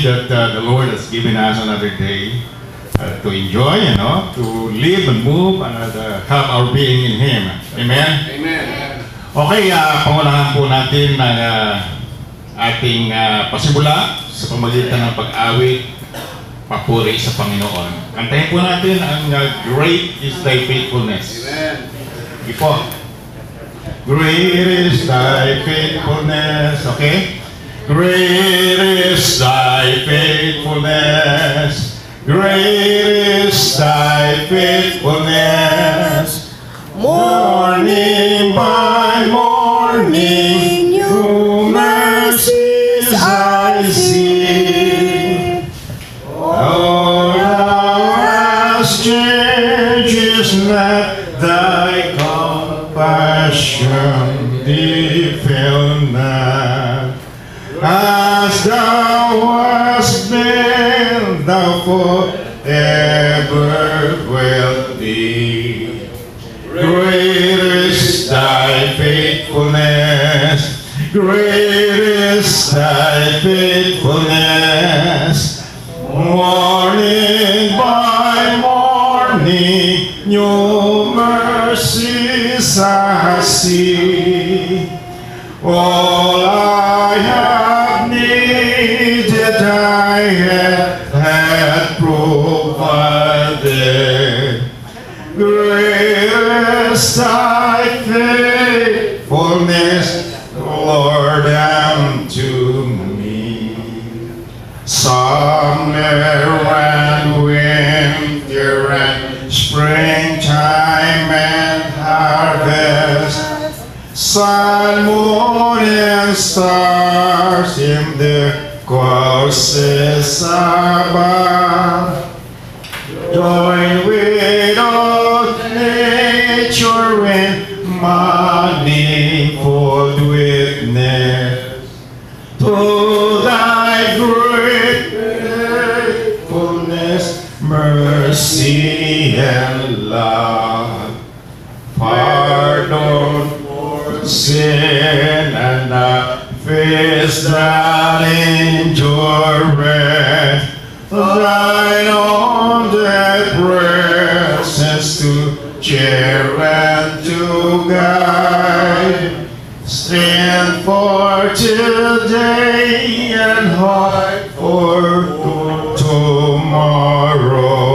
that the Lord has given us another day to enjoy, to live and move and have our being in Him. Amen? Amen. Okay, pangunahan po natin ng ating pasimula sa pamagitan ng pag-awit, papuri sa Panginoon. Antayin po natin ang Great is Thy Faithfulness. Amen. Ipo. Great is Thy faithfulness. Okay? Great is Thy faithfulness. Great is Thy faithfulness. Morning by morning, new mercies I see. Oh, Thou hast changed not Thy compassion, Thee fail not. As Thou hast been, Thou forever wilt be. Great is Thy faithfulness. Great is Thy faithfulness. Morning by morning, new mercies I see. All I have needed, Thy hand hath provided. Great is Thy faithfulness, Lord, unto me. Summer and winter and springtime and harvest, sun, moon, and stars in their courses above, join with all nature in manifold witness to Thy great faithfulness, mercy, and love. Pardon for sin and the face that endureth, Thine own presence to cheer and to guide. Strength for today and heart for tomorrow.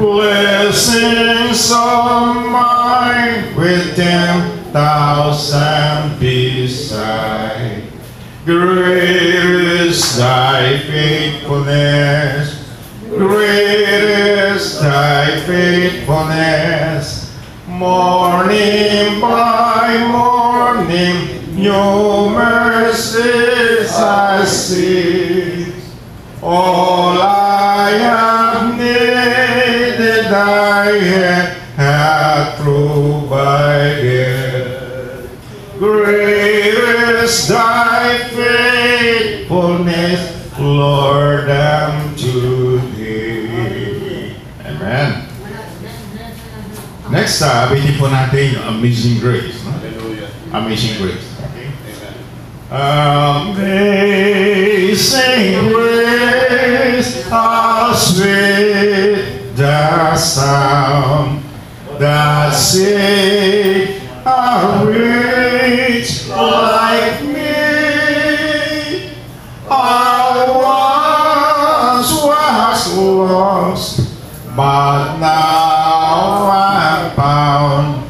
Blessings of mine with 10,000 beside. Great is Thy faithfulness. Great is Thy faithfulness. Morning by morning, new mercies I see. All I have needed, Thy hand hath provided. Great is Thy faithfulness, Lord, unto Thee. Amen. Next, abitin po natin yung Amazing Grace. No? Hallelujah. Amazing Grace. Okay? Amen. Amazing grace, how sweet the sound that saved a wretch like me. I once was lost, but now I'm found.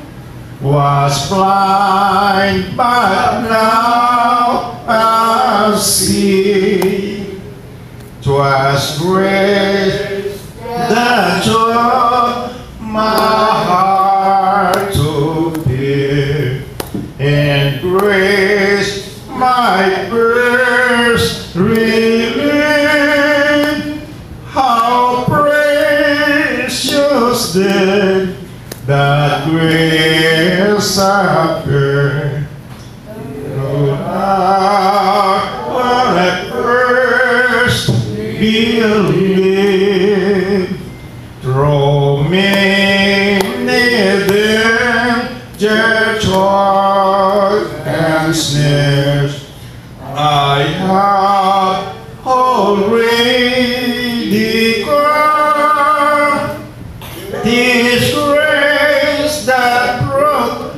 Was blind, but now I see. 'Twas grace that taught my heart to bear, and grace my burst relieved. How precious then that grace appeared. When I first believed, through many danger, toils, and snares, I have always already come. His grace that brought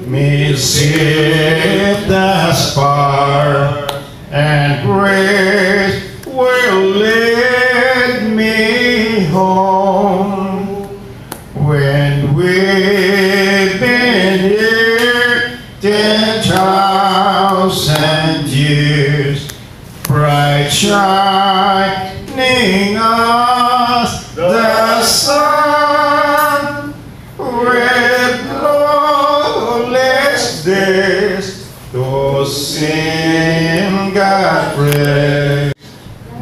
me safe thus far, and grace will lead me home. When we've been here 10,000 years, bright shining us the sun, with glorious days to sing God praise.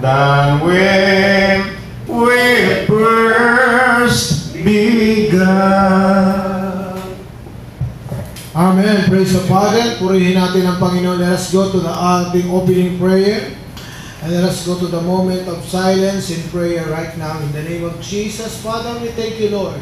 Than when we first began. Amen. Praise the Father. Purihin natin ang Panginoon. Let us go to the ating opening prayer. And let us go to the moment of silence in prayer right now. In the name of Jesus, Father, we thank you, Lord.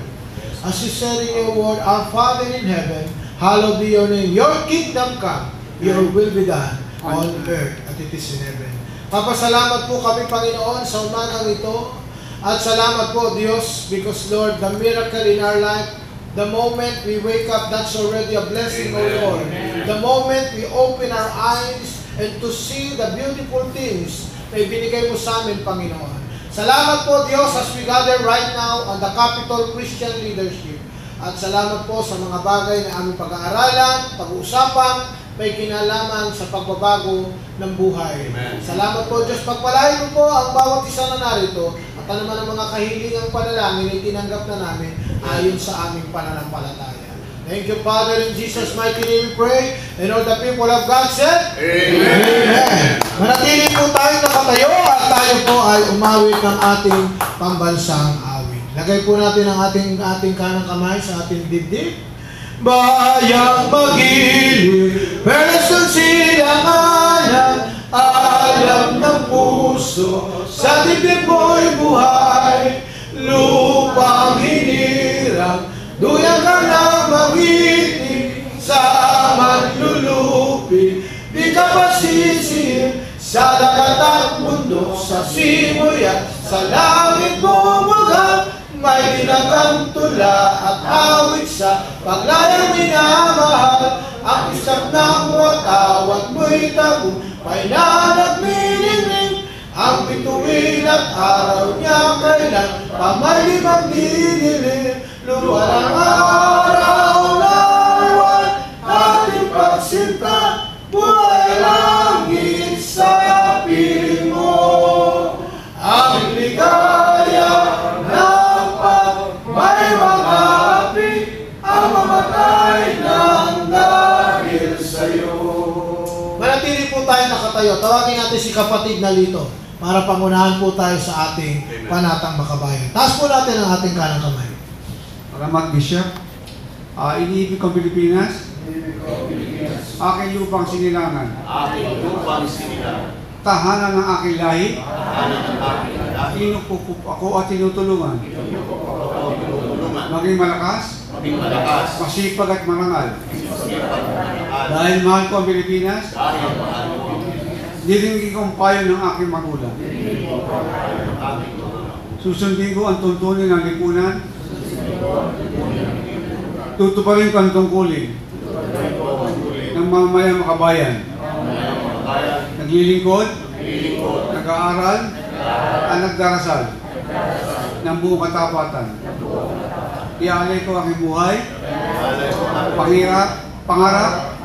As you said in your word, our Father in heaven, hallowed be your name. Your kingdom come. Your will be done on earth as it is in heaven. Papasalamat po kami, Panginoon, sa umagang ito. At salamat po, Diyos, because, Lord, the miracle in our life, the moment we wake up, that's already a blessing, O Lord. The moment we open our eyes and to see the beautiful things na ibinigay mo sa amin, Panginoon. Salamat po, Diyos, as we gather right now on the Capital Christian Leadership. At salamat po sa mga bagay na aming pag-aaralan, pag-uusapan, may kinalaman sa pagbabago ng buhay. Amen. Salamat po, Diyos. Pagpalain mo po ang bawat isa na narito at ano naman ang mga kahilingang panalangin ay tinanggap na namin ayon sa aming pananampalataya. Thank you, Father, in Jesus' mighty name we pray. And all the people of God said, Amen. Amen. Manatili po tayo nakatayo at tayo po ay umawit ng ating pambansang awit. Lagay po natin ang ating kanang kamay sa ating dibdib. Bayang magilid, person silang alam ng puso, sa dibdib mo'y buhay, lupang hinirang, duyang ka na magiting, sa manlulupi, di ka pasisihim, sa dagat at mundo, sa simoy at sa langit bumugang, may dinagantula at awit sa paglayang minamahal. Ang isang ng watawat mo'y tagumpay na nagminingning. Ang bituin at araw niya kailan pamay magdidilim. Lumalang araw na iwan ating pagsinta, buhay langit sa piling mo. Ang ligaya may mga api ang mamatay ng dahil sa'yo. Manatili po tayo nakatayo. Tawagin natin si kapatid na Lito para pangunahan po tayo sa ating panatang makabayan. Taas po natin ang ating kanang kamay. Salamat, Bishop. Iniibig kong Pilipinas. Aking lupang sinilangan. Tahanan ng aking lahi. Inukukup ako at tinutulungan. Maging malakas, masipag at marangal. Dahil mahal ko ang Pilipinas, diringgin ko ang payo ng aking magulang. Susundin ko ang tuntunin ng lipunan. Tutuparin ko ang tungkulin ng mamamayang makabayan. Naglilingkod, nag-aaral, at nagdarasal ng buong katapatan. Iaalay ko ang aking buhay, pangarap,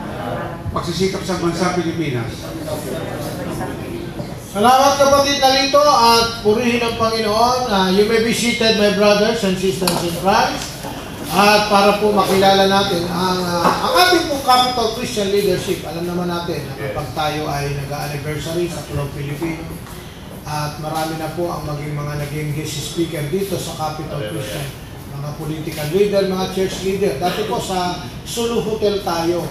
pagsisikap sa bansa Pilipinas. Salamat kapatid na Lito at purihin ang Panginoon. You may be seated, my brothers and sisters in Christ. At para po makilala natin ang ating po Capital Christian Leadership. Alam naman natin na kapag tayo ay nag-anniversary sa Club Filipino at marami na po ang naging guest speaker dito sa Capital Christian. Mga political leader, mga church leader. Dati po sa Sulu Hotel tayo,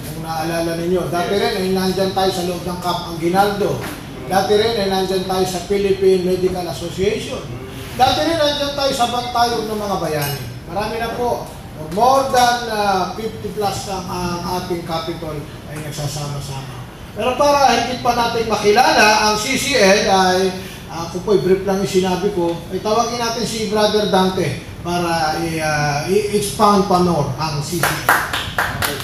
kung naalala ninyo. Dati rin ay nandyan tayo sa loob ng Camp Anguinaldo. Dati rin ay nandyan tayo sa Philippine Medical Association. Dati rin nandyan tayo sa Bantayog ng mga bayani. Marami na po. More than 50 plus ang ating capital ay nagsasama-sama. Pero para higit pa natin makilala, ang CCL ay ako po, brief lang yung sinabi ko, ay tawagin natin si Brother Dante para i-expound pa more ang CCL.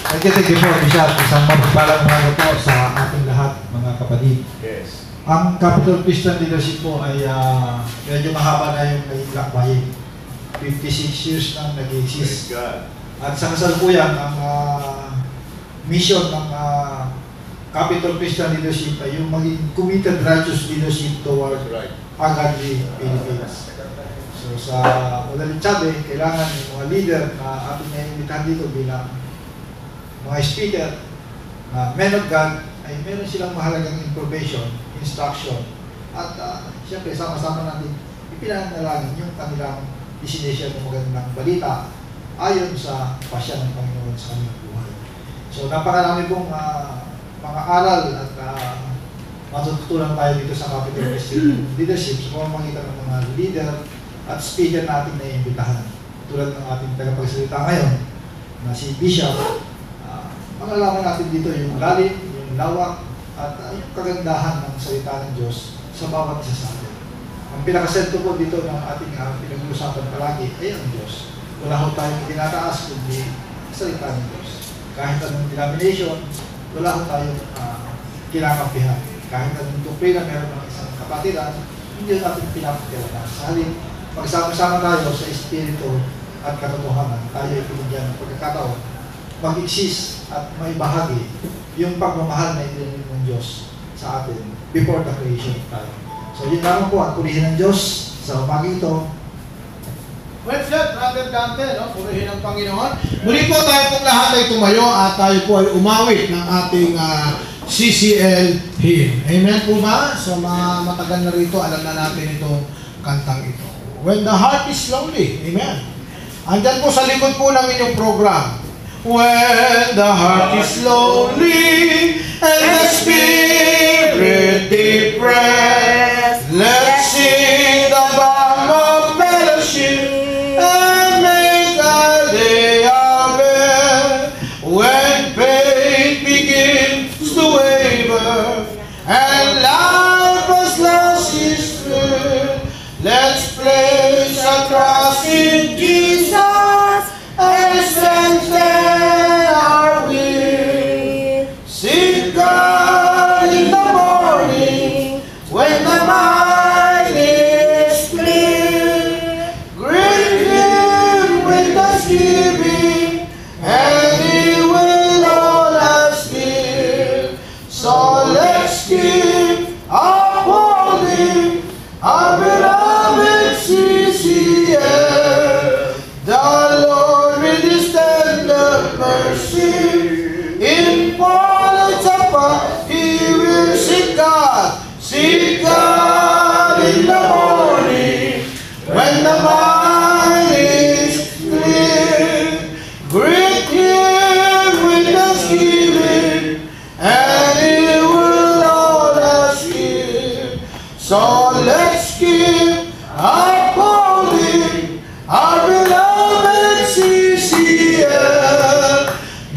Thank you po, Bishop. Isang mapagpalang umaga po sa ating lahat, mga kapatid. Yes. Ang Capital Christian Leadership po ay medyo mahaba na yung lakbayin. 56 years nang nag-exist. God. At sa kasalukuyan, ang mission ng Capital Christian Leadership ay yung maging committed righteous leadership toward Right. a godly Philippines. So sa madaling sabi, kailangan yung mga leader na ating naimbitahan dito bilang mga speaker na men of God ay meron silang mahalagang information, instruction, at siyempre sama-sama natin ipinanalangin yung kanilang destination ng magandang balita ayon sa pasya ng Panginoon sa kanilang buhay. So napakarami pong mga aral at matututunan tayo dito sa Capital Christian Leadership sa pamamagitan ng mga leader at speaker natin na iimbitahan. Tulad ng ating tagapagsalita ngayon na si Bishop, malalaman natin dito yung lalim, yung lawak, at yung kagandahan ng salita ng Diyos sa bawat isa sa atin. Ang pinakasentro po dito ng ating pinag-uusapan palagi ay ang Diyos. Wala ho tayong tinataas kundi salita ng Diyos. Kahit anong denomination, wala ho tayong kinakampihan. Kahit anong doktrina meron ng isang kapatiran, hindi natin pinapagkailangan. Sa halip, pagsama-sama tayo sa espiritu at katotohanan, tayo ay pinigyan ng pagkakataon, mag-exist at may bahagi yung pagmamahal na itinig ng Diyos sa atin before the creation of time. So yun naman po ang purihin ng Diyos sa umaga ito. Well said, Brother Dante, no? Purihin ang Panginoon. Muli po tayo pong lahat ay tumayo at tayo po ay umawit ng ating CCL hymn. Amen po ba? Sa mga matagal na rito, alam na natin itong kantang ito. When the heart is lonely. Amen. Andyan po sa likod po ng inyong program. When the heart is lonely and the spirit depressed, let's sing the balm of fellowship and make our day our best. When faith begins to waver and life has lost its thrill, let's place our trust in Jesus and strengthen our will. Seek God in the morning when the mind is clear. Greet Him with thanksgiving, and He will hold us near. So let's keep upholding our beloved CCL. The Lord with His tender mercy, in fullness of heart, He will seek God in the morning, when the mind is clear. Greet Him with thanksgiving, and He will hold us here. So let's keep upholding our beloved CCL.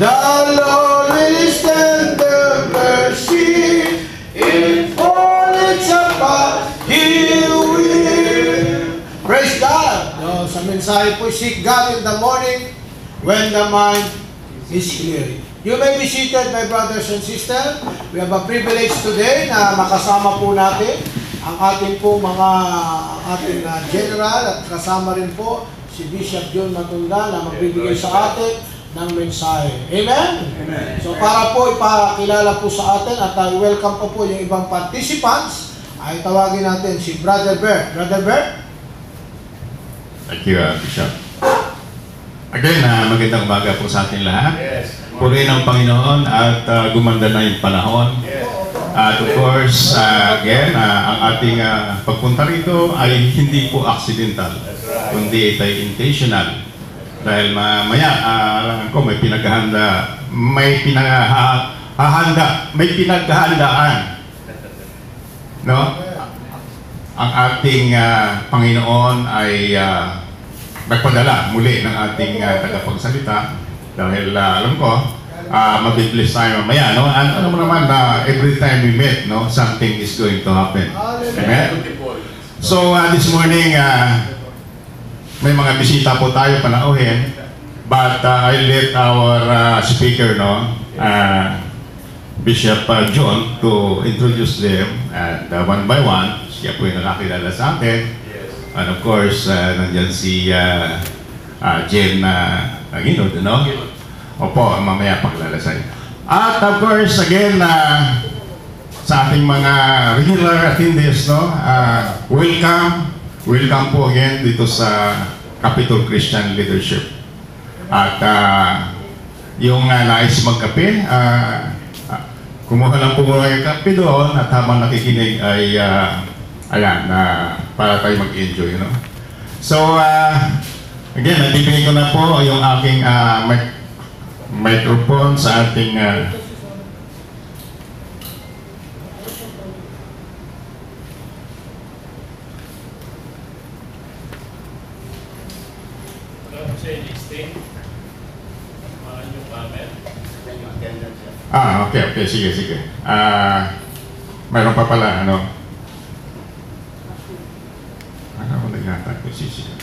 The Lord with His tender mercy, in fullness of heart, He will. Praise God! No, sa mensahe po, seek God in the morning when the mind is clear. You may be seated, my brothers and sisters. We have a privilege today na makasama po natin ang ating po mga general at kasama rin po si Bishop John Matunda na magbibigay sa atin ng mensahe. Amen? Amen. So para po ipakilala po sa atin at welcome po yung ibang participants, ay tawagin natin si Brother Bert. Brother Bert? Thank you, Bishop. Again, magandang umaga po sa ating lahat. Yes. Purihin ang Panginoon at gumanda na yung panahon. Yes. At of course, again, ang ating pagpunta rito ay hindi po accidental, kundi ito ay intentional. Dahil mamaya, alam ko, may pinaghahandaan. No? Ang ating Panginoon ay nagpadala muli ng ating tagapagsalita. Dahil alam ko, mabibless tayo mamaya, no? Ano mo naman na every time we meet, no, something is going to happen. Amen? So this morning, may mga bisita po tayo panauhin. But I'll let our speaker, Bishop John, to introduce them and one by one. Siya po yung nakakilala sa atin. And of course, nandyan si Jen Aguinod, no? Opo, mamaya paglalasan. At of course, again, sa ating mga regular attendees, welcome po again dito sa Capitol Christian Leadership. At yung nais magkape, kumuha lang po muna yung kape doon at habang nakikinig ay para tayo mag-enjoy, So, again, nandibigay ko na po yung aking microphone sa ating okay, sige. Mayroon pa pala, sige.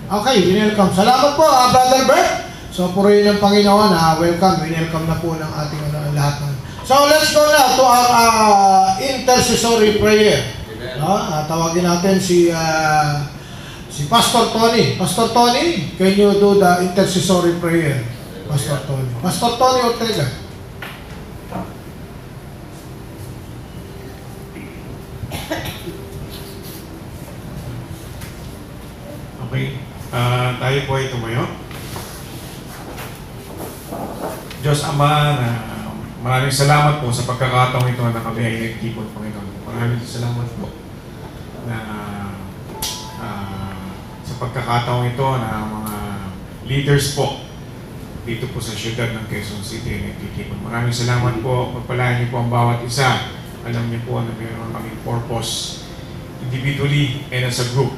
Okay, welcome. Salamat po, Brother Bert. So, purihin ng Panginoon, welcome na po ng ating lahat. So, let's go now to our intercessory prayer. Tawagin natin si Pastor Tony. Pastor Tony, can you do the intercessory prayer? Pastor Tony. Pastor Tony Ortega. Okay, tayo po ay tumayo. Diyos Ama, maraming salamat po sa pagkakataong ito na kami ay nagtipon, Panginoon. Maraming salamat po na sa pagkakataong ito na mga leaders po dito po sa syudad ng Quezon City ay nagtitipon. Maraming salamat po. Pagpalain niyo po ang bawat isa. Alam niyo po na mayroon kaming purpose individually and as a group.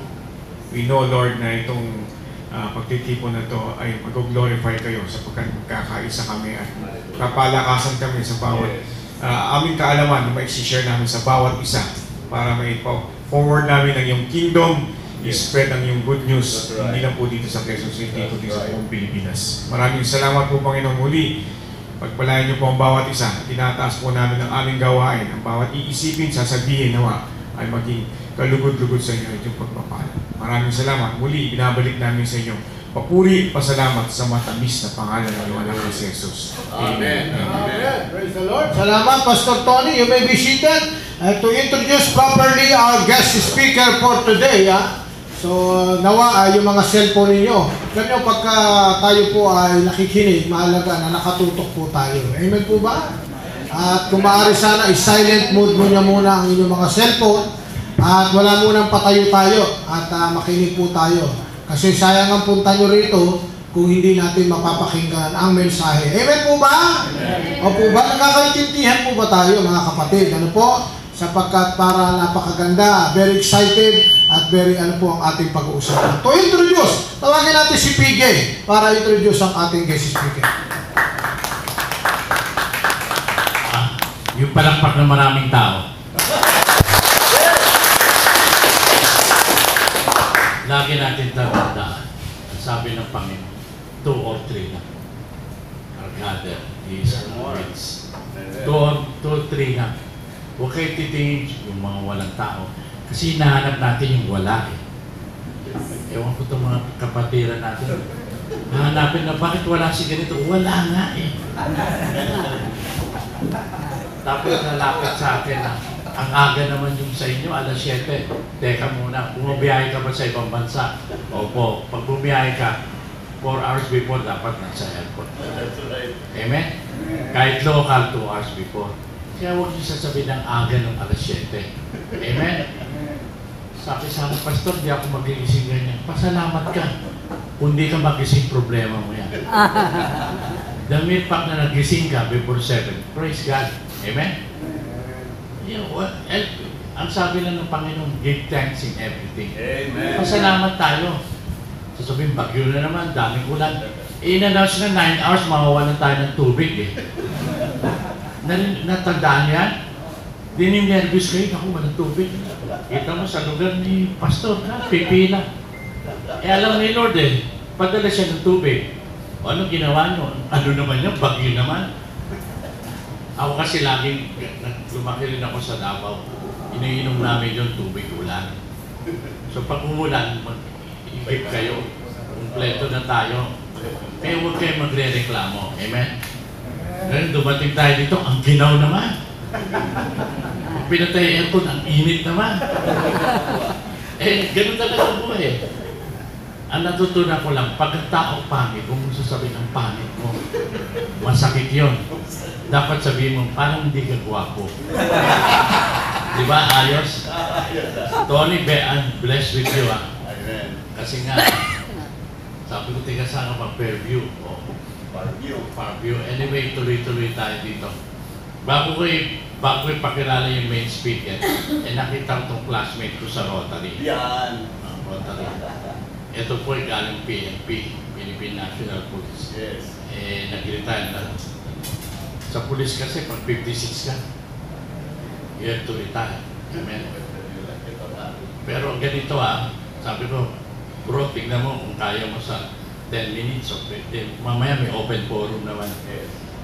We know, Lord, na itong pagtitipon na ito ay mag-glorify kayo sapagkat magkakaisa kami at kapalakasan kami sa bawat aming kaalaman na maiksi-share namin sa bawat isa para may-forward namin ang iyong kingdom, i-spread ang iyong good news, hindi lang po dito sa Quezon City, kundi sa buong Pilipinas. Maraming salamat po, Panginoon, muli. Pagpalain niyo po ang bawat isa. Tinataas po namin ang aming gawain. Ang bawat iisipin, sasabihin nawa ay maging kalugod-lugod sa inyo itong pagpapala. Maraming salamat. Muli, binabalik namin sa inyo papuri, pasalamat sa matamis na pangalan ng iyong anak ni Jesus. Amen. Amen. Praise the Lord. Salamat, Pastor Tony. You may be seated. To introduce properly our guest speaker for today. So, nawa yung mga cellphone ninyo. Ganyan, pagka tayo po ay nakikinig, mahalaga na nakatutok po tayo. Amen po ba? At kung maaari sana, i-silent mode mo niya muna ang inyong mga cellphone. At wala munang patayo tayo at makinig po tayo. Kasi sayang ang punta nyo rito kung hindi natin mapapakinggan ang mensahe. Amen po ba? Amen. O po ba? Nakakaintindihan po ba tayo, mga kapatid? Ano po? Sapagkat para napakaganda, very excited at very po ang ating pag-uusapan. To introduce, tawagin natin si PJ para introduce ang ating guest speaker. Yung palakpak ng maraming tao. Lagi natin tatandaan, sabi ng Panginoon, 2 or 3 na. Are gathered, He is in our midst. 2 or 3 na. Huwag kayo titingin yung mga walang tao. Kasi hinahanap natin yung wala . Ewan ko itong mga kapatiran natin. Hahanapin na, bakit wala si ganito? Wala nga . Tapos nalapit sa akin na, ang aga naman yung sa inyo, alas 7. Teka muna, bumabiyahe ka ba sa ibang bansa? Opo, pag bumiyahe ka, 4 hours before, dapat nasa airport. Amen? Kahit local, 2 hours before. Kaya huwag niyo sasabihin ng aga ng alas 7. Amen? Sabi sa akin, Pastor, di ako magigising ganyan. Pasalamat ka. Kung di ka magising, problema mo yan. The mere fact na nagising ka before 7, praise God. Amen? Ang sabi lang ng Panginoon, give thanks in everything. Amen. Pasalamat tayo. Sasabihin, bagyo na naman, daming ulan. In-announce na 9 hours, mawawalan tayo ng tubig . Natandaan yan? Dininervous kayo, ako walang tubig. Kita mo sa lugar ni Pastor, pipila. Alam ni Lord padala siya ng tubig. O anong ginawa nyo? Ano naman yan? Bagyo naman. Ako kasi laging, lumaki rin ako sa Davao. Iniinom namin yung tubig ulan. So pag umulan, mag-ibig kayo. Kompleto na tayo. Kaya huwag kayo magre-reklamo. Amen? Ngayon, dumating tayo dito, ang ginaw naman. Pag pinatay aircon, ang init naman. Ganun talaga ang buhay. Ang natutunan ko lang, pag ang tao pangit, kung gusto sabihin ang pangit mo, masakit yun. Dapat sabihin mo, parang hindi ka gwapo. Di ba? Ayos? Tony, I'm blessed with you. Kasi nga, sabi ko, tika sana pag-Fairview. Fairview. Anyway, tuloy-tuloy tayo dito. Bago ko ipakilala yung main speaker, nakita ko itong classmate ko sa Rotary. Yan. Rotary. Ito po ay galing PNP, Philippine National Police. Yes. Nag-retire na. Sa police kasi, pag 56 ka, you have to retire. Amen. Pero ganito sabi ko, bro, tignan mo kung kaya mo sa 10 minutes o 15. Mamaya may open forum naman.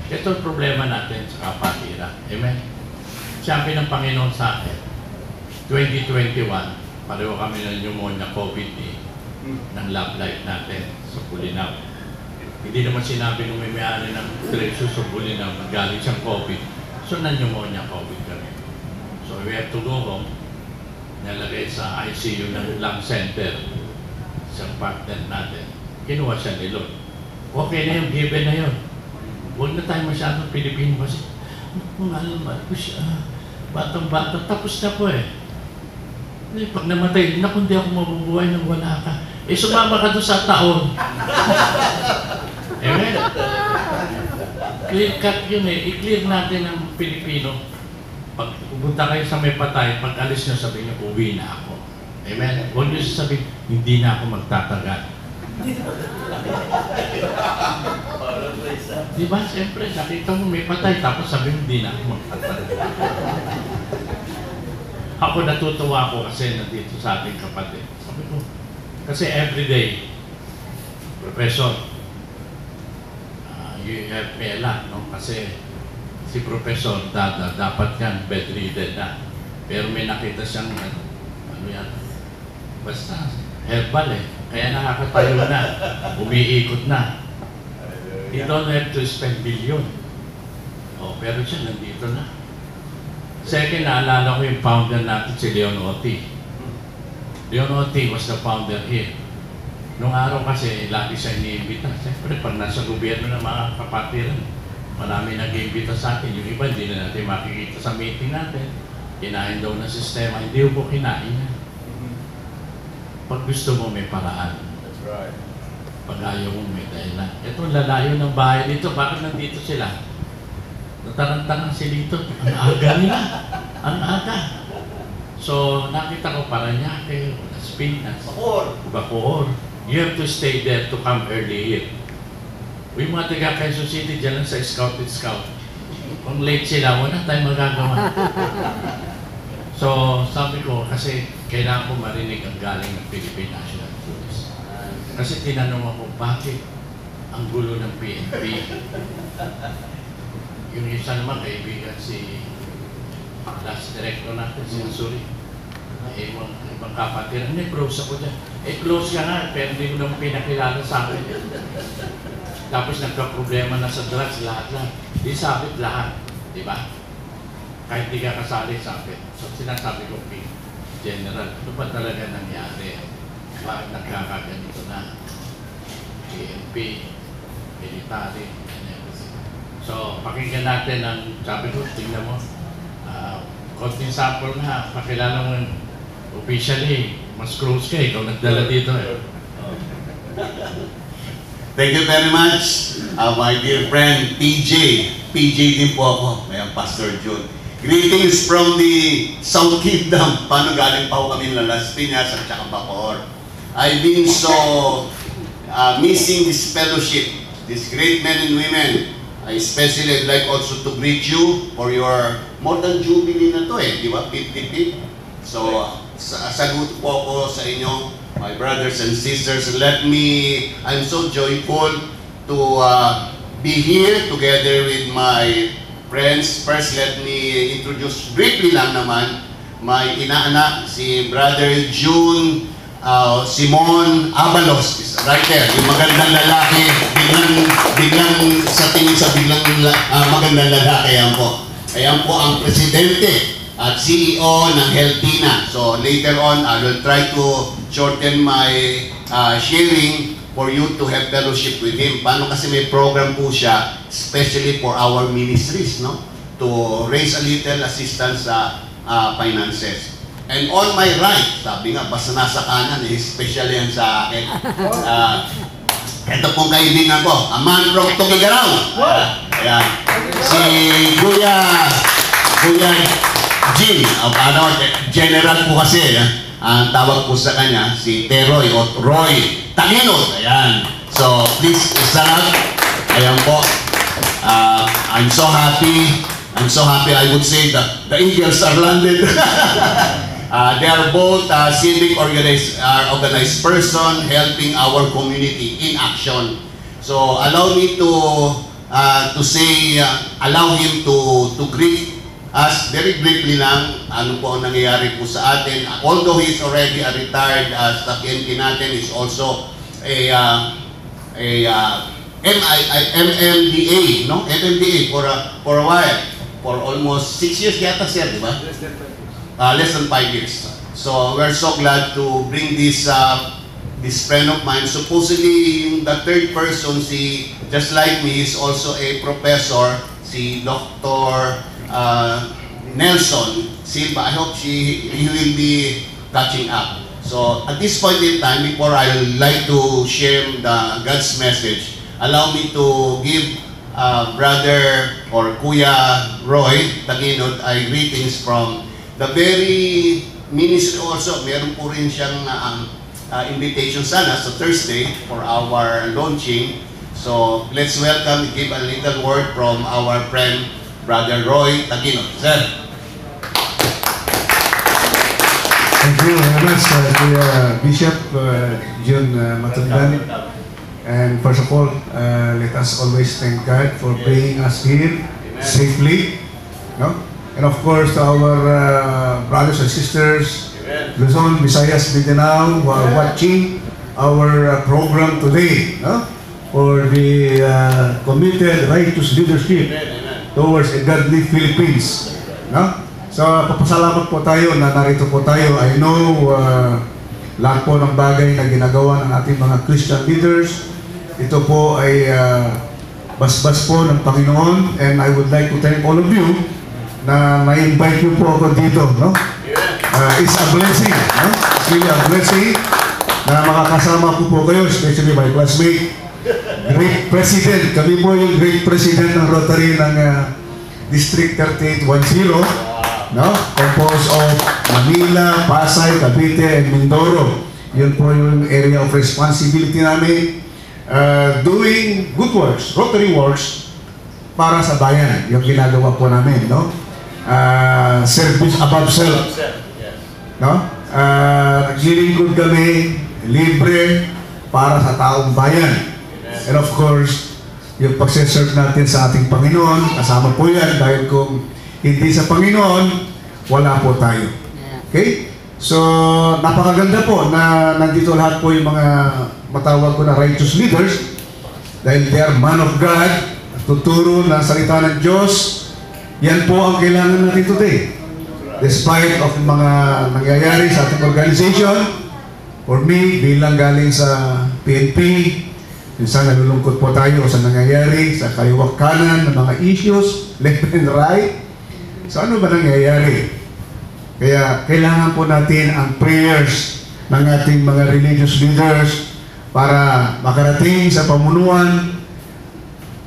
Ito ang problema natin sa kapatira. Amen. Sabi ng Panginoon sa akin, 2021, pareho kami ng pneumonia COVID ng love life natin sa Bulinaw. Hindi naman sinabi nung may-ari ng diretso sa Bulinaw na galing siyang COVID. So, na-pneumonia COVID kami. So, we have to go home. Nalagay sa ICU ng lung center sa partner natin. Kinuha siya ni Lord. Okay na yun, given na yun. Huwag na tayo masyadong Pilipino kasi mahal ko siya. Batang-bata, tapos na po pag namatay, naku, hindi ako mabubuhay nang wala ka. Sumama ka doon sa taon. Amen? Clear cut yun I-clear natin ang Pilipino. Pag pupunta kayo sa may patay, pag alis nyo, sabihin nyo, uwi na ako. Amen? Huwag nyo sabihin, hindi na ako magtatagal. Diba? Siyempre, nakita mo may patay, tapos sabihin, hindi na ako magtatagal. Ako natutuwa ako kasi nandito sa ating kapatid. Sabi ko, kasi everyday, Professor, you help me a lot, no? Kasi si Professor Dada, dapat yan bedridden na. Pero may nakita siyang, ano yan, basta herbal kaya nakakatayo na, umiikot na. You don't have to spend billion. Pero siya nandito na. Second, naalala ko yung founder natin si Leon Oti. Leon Oti was the founder here. Nung araw kasi, lagi siya iniimbita. Siyempre, pag nasa gobyerno ng mga kapatiran, marami nag-iimbita sa atin. Yung iba, hindi na natin makikita sa meeting natin. Kinain daw ng sistema. Hindi ko kinain yan. Pag gusto mo, may paraan. That's right. Pag ayaw mo, may dahilan. Ito, lalayo ng bahay dito. Bakit nandito sila? Natarantang si Lito. Ang aga nila. Ang aga. So, nakita ko Paranaque, Las Piñas, Bacoor. You have to stay there to come early here. Yung mga taga Quezon City, dyan lang sa Scout. Kung late sila, wala tayong magagawa. So, sabi ko, kasi kailangan ko marinig ang galing ng Philippine National Police. Kasi tinanong ako, bakit ang gulo ng PNP? Yung isa naman, kaibigan si last director natin, si Ansuri. Ibang kapatiran, close ako dyan. Close ka nga, pero hindi ko naman pinakilala sa akin. Tapos nagka-problema na sa drugs, lahat. Di sabit lahat, di ba? Kahit di ka kasali, sabit. So sinasabi ko, General, ano ba talaga nangyari? Bakit nagkakaganito na? PNP, military, and everything. So, pakinggan natin ang, sabi ko, tingnan mo, konting sample na, pakilala mo officially, mas close ka, ikaw nagdala dito Thank you very much, my dear friend, PJ. PJ din po ako, may Pastor Jude. Greetings from the South Kingdom. Paano galing pa ako kami ng Las Piñas at saka Bacoor. I've been so missing this fellowship, these great men and women Especially, I'd like also to greet you for your more than jubilee na to di ba? 50th. So, salut po ako sa inyo, my brothers and sisters. I'm so joyful to be here together with my friends. First, let me introduce briefly lang naman my inaanak, si Brother June Simon Abalos, right there, yung magandang lalaki, biglang sa tingin sa biglang magandang lalaki. Ayan po ang presidente at CEO ng Heltina. So later on, I will try to shorten my sharing for you to have fellowship with him. Paano kasi may program po siya, especially for our ministries, no? To raise a little assistance sa finances. And on my right, sabi nga, basta nasa kanan, special yan sa akin. Ito pong kaibigan ko, a man from Tugigaraw. Ayan. Si Kuya Jim, general po kasi, ang tawag po sa kanya, si Teroy o Roy Taginot. Ayan. So, please, stand up. Ayan po. I'm so happy, I would say that the Eagles are landed. They are both civic organized person helping our community in action. So allow me to say, allow him to greet us very briefly lang. Ano po ang nangyayari po sa atin. Although he is already a retired sa PNP natin, is also a MMDA, no? MMDA for a while. For almost 6 years yata siya, di ba? Less than 5 years. So we're so glad to bring this friend of mine. Supposedly, the third person, just like me, is also a professor, si Dr. Nelson Silva. I hope he will be catching up. So at this point in time, before I would like to share God's message, allow me to give Brother or Kuya Roy Taginot ay greetings from the very ministry also. Meron po rin siyang invitation sana sa Thursday for our launching. So let's welcome, give a little word from our friend Brother Roy Taginot. Sir. Thank you very much, Bishop June Matundan. And first of all, let us always thank God for bringing us here safely. No? And of course, to our brothers and sisters, Luzon, Visayas, Mindanao, who are watching our program today, no? For the committed righteous leadership towards a godly Philippines. No? So, papasalamat po tayo na narito po tayo. I know lahat po ng bagay na ginagawa ng ating mga Christian leaders, ito po ay basbas po ng Panginoon, and I would like to thank all of you na ma-invite niyo po ako dito, no? It's a blessing, no? It's really a blessing na makakasama ko po kayo, especially my classmate, Great President. Kami po yung Great President ng Rotary ng District 3810, no? Composed of Manila, Pasay, Cavite, and Mindoro. Yun po yung area of responsibility namin. Doing good works, Rotary works, para sa bayan, yung ginagawa po namin, no? Service above self, no? Naglilingkod kami, libre, para sa taong bayan. And of course, yung pagsiserve natin sa ating Panginoon, kasama po yan, dahil kung hindi sa Panginoon, wala po tayo. Okay? So, napakaganda po na nandito lahat po yung mga matawag ko na righteous leaders, dahil they are man of God, tuturo ng salita ng Diyos. Yan po ang kailangan natin today. Despite of mga nangyayari sa ating organization, for me, bilang galing sa PNP, minsan nalulungkot po tayo sa nangyayari sa kaliwak kanan ng mga issues, left and right. So ano ba nangyayari? Kaya kailangan po natin ang prayers ng ating mga religious leaders para makarating sa pamunuan,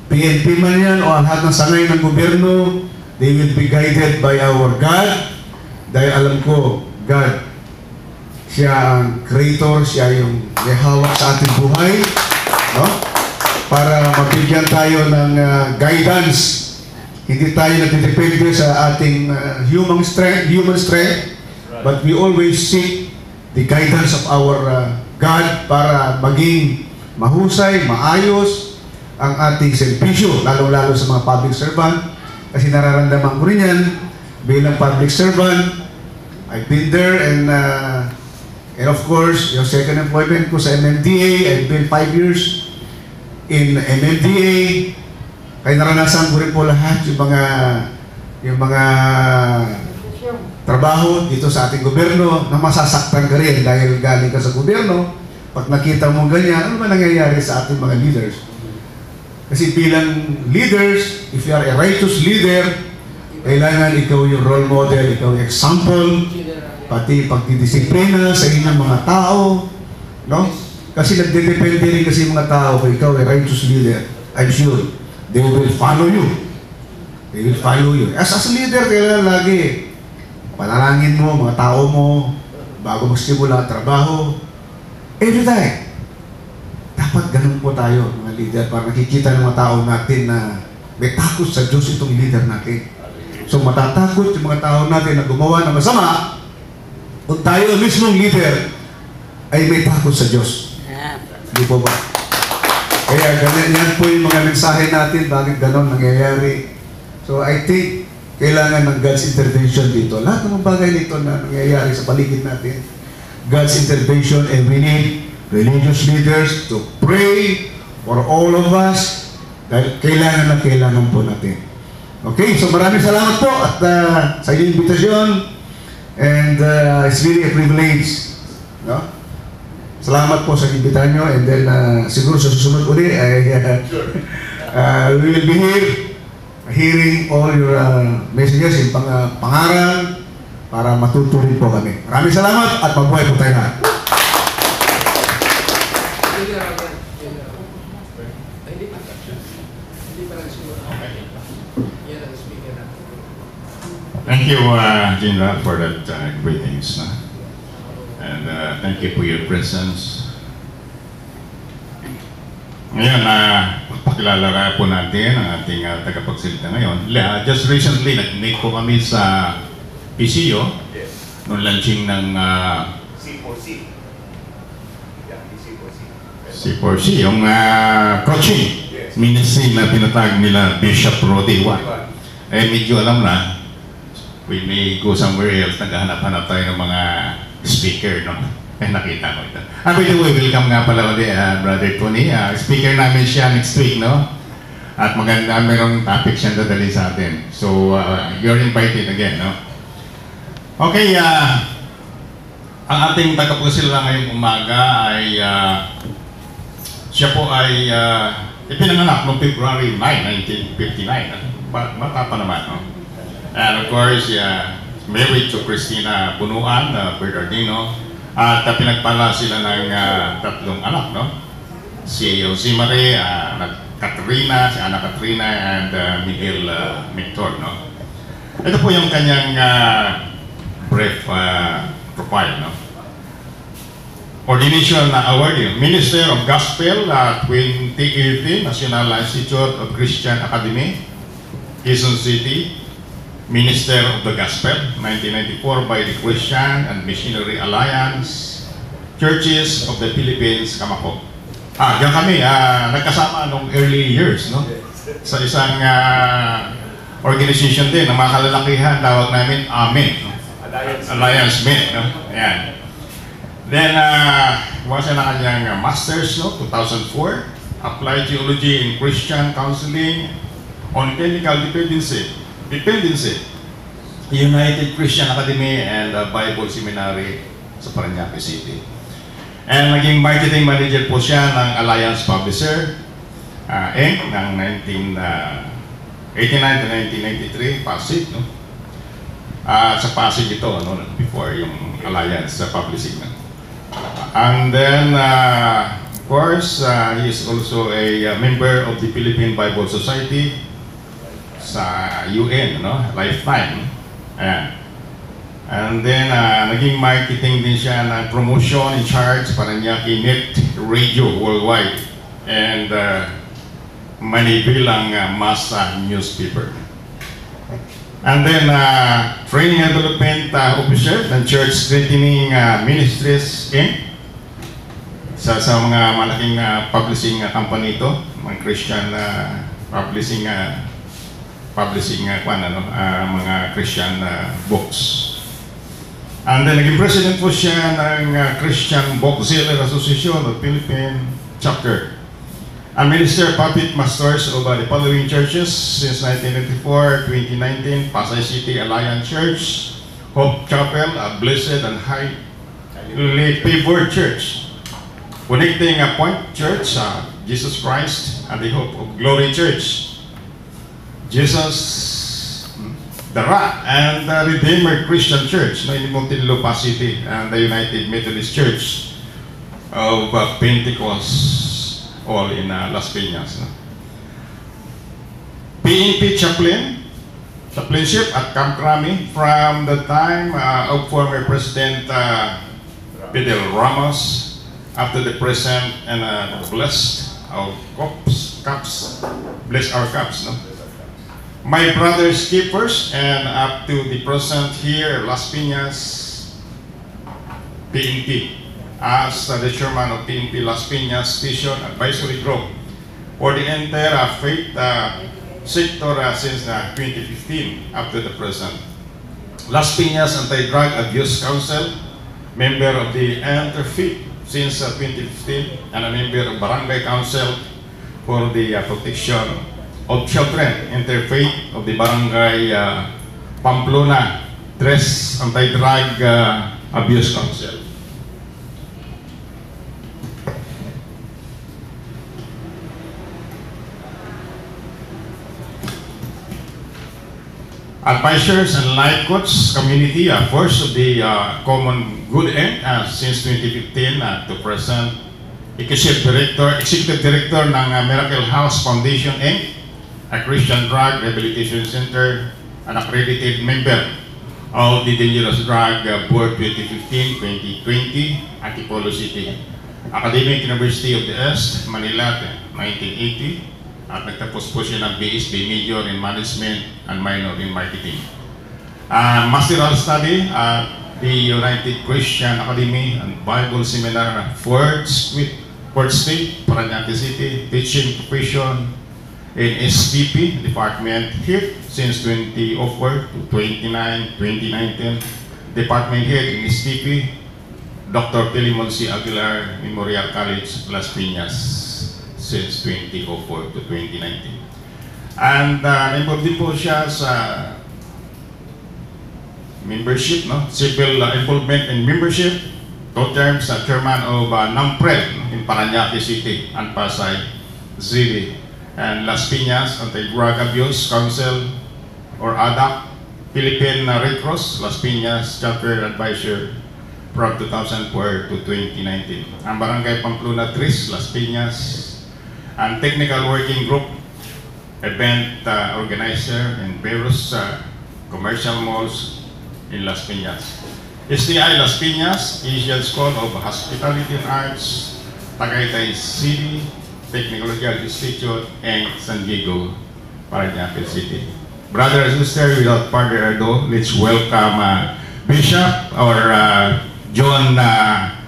PNP man yan o lahat ng sangay ng gobyerno, they will be guided by our God. Dahil alam ko, God, siya ang creator, siya yung may hawak sa ating buhay. No? para mabigyan tayo ng guidance. Hindi tayo nagdidepende sa ating human strength, but we always seek the guidance of our God para maging mahusay, maayos ang ating servisyo, lalong-lalo sa mga public servant. Kasi nararamdaman ko rin yan bilang public servant. I've been there and of course, yung second employment ko sa MMDA, I've been 5 years in MMDA. Kaya naranasan ko rin po lahat yung mga trabaho dito sa ating gobyerno na masasaktan ka rin dahil galing ka sa gobyerno. Pag nakita mo ganyan, ano ba nangyayari sa ating mga leaders? Kasi bilang leaders, if you are a righteous leader, kailangan ikaw yung role model, ikaw yung example, pati pagdidisiplina sa inyong mga tao, no? Kasi nagdedepende rin kasi mga tao kung ikaw ay righteous leader. I'm sure they will follow you. They will follow you. As a leader, kailangan lagi panalangin mo, mga tao mo, bago magsimula trabaho. Every time. Dapat ganun po tayo, mga leader, para nakikita ng mga tao natin na may takot sa Diyos itong leader natin. So matatakot yung mga tao natin na gumawa ng masama kung tayo mismong leader ay may takot sa Diyos. Hindi po ba? Kaya ganyan yan po yung mga mensahe natin, bakit ganon nangyayari. So I think kailangan ng God's intervention dito. Lahat ng bagay nito na nangyayari sa paligid natin, God's intervention, and we need religious leaders to pray for all of us dahil kailangan po natin. Okay, so maraming salamat po at sa inyong invitasyon, and it's really a privilege, no? Salamat po sa imbitahan nyo, and then siguro sa susunod uli ay we will be here hearing all your messages, yung pangaral para matuturin po kami. Maraming salamat at mabuhay po tayo lahat. Thank you, General, for that greetings. And thank you for your presence. Ngayon, pakilala po natin ang ating tagapagsalita ngayon. Just recently, nag-meet po kami sa PCO, noong launching ng C4C. Yeah, C4C. C4C, yung coaching ministry na pinatag nila Bishop Rodi Juan. Medyo alam na, we may go somewhere else, naghahanap-hanap tayo ng mga speaker, no? Nakita ko ito. By the way, welcome nga pala ulit, Brother Tony. Speaker namin siya next week, no? At maganda, mayroong topic siya dadali sa atin. So, you're invited again, no? Okay, ang ating tagapagsalita ngayong umaga ay, siya po ay ipinanganak noong February 9, 1959. Bata pa naman, no? And of course, married to Christina Bunuan, Bernardino, at pinagpala sila ng 3 anak, no? Si Josimare, Katrina, si Ana Katrina, and Miguel Victor, no? Ito po yung kanyang brief profile, no? Ordination award, Minister of Gospel, 2018, National Institute of Christian Academy, Quezon City. Minister of the Gospel, 1994 by the Christian and Missionary Alliance, Churches of the Philippines, Kamako. Diyan kami, nagkasama nung early years, no? Sa isang organization din, na mga kalalakihan, tawag namin Amen, no? Alliance Men, no? Ayan. Then, wasa na kanyang Masters, no? 2004, Applied Theology in Christian Counseling on Clinical Dependency, United Christian Academy and Bible Seminary sa Parañaque City. And naging marketing manager po siya ng Alliance Publisher Inc. ng 1989 to 1993, Pasig, no? Sa Pasig ito, no? Before yung Alliance Publishing. No? And then, of course, he is also a member of the Philippine Bible Society sa UN, no? Lifetime. Ayan. And then, naging marketing din siya ng promotion in charge para niya Net Radio Worldwide. And manibilang mass newspaper. And then, training and development officer ng Church Strengthening Ministries Inc. Sa mga malaking publishing company ito, mga Christian mga Christian books. And then, naging president po siya ng Christian Bookseller Association of Philippine Chapter. A minister puppet masters of the following churches since 1994, 2019, Pasay City Alliance Church, Hope Chapel, a Blessed and Highly Favored Church, Connecting Point Church, Jesus Christ and the Hope of Glory Church, Jesus the Rock and the Redeemer Christian Church in Muntinlupa City, and the United Methodist Church of Pentecost, all in Las Piñas. PNP chaplainship at Camp Crami from the time of former President Fidel Ramos up to the present, and bless our cups, bless our cups. No? My brother's keepers, and up to the present here, Las Piñas PNP. As the chairman of PNP Las Piñas Station Advisory Group for the entire faith sector since 2015 up to the present. Las Piñas Anti-Drug Abuse Council, member of the Interfaith since 2015, and a member of Barangay Council for the protection of children, Interfaith of the Barangay Pamplona, Tres Anti-Drug Abuse Council. Advisors and life coach community, first of the Common Good End since 2015 to present, Executive Director ng Miracle House Foundation Inc., a Christian Drug Rehabilitation Center, an accredited member of the Dangerous Drug Board 2015-2020, Antipolo City, Academic University of the East, Manila, 1980, at nagtapos po siya ng BSB Major in Management and Minor in Marketing. Masteral Study at the United Christian Academy and Bible Seminar, Fort State, Parañaque City, teaching profession in SPP Department Head since 2004 to 2019, Department Head in SPP, Dr. Pilimon C. Aguilar, Memorial College, Las Piñas, since 2004 to 2019. And involved din po siya sa membership, no? Civil involvement in membership, two terms chairman of NAMPRED in Parañaque City and Pasay City, and Las Piñas Anti-Drug Abuse Council or ADAC, Philippine Red Cross, Las Piñas Chapter Advisor from 2004 to 2019. Ang Barangay Pamplona Tris, Las Piñas, and Technical Working Group, event organizer in various commercial malls in Las Piñas. STI Las Piñas, Asian School of Hospitality and Arts, Tagaytay City, Technological Institute, and San Diego, Parañaque City. Brother and sister, without further ado, let's welcome Bishop or John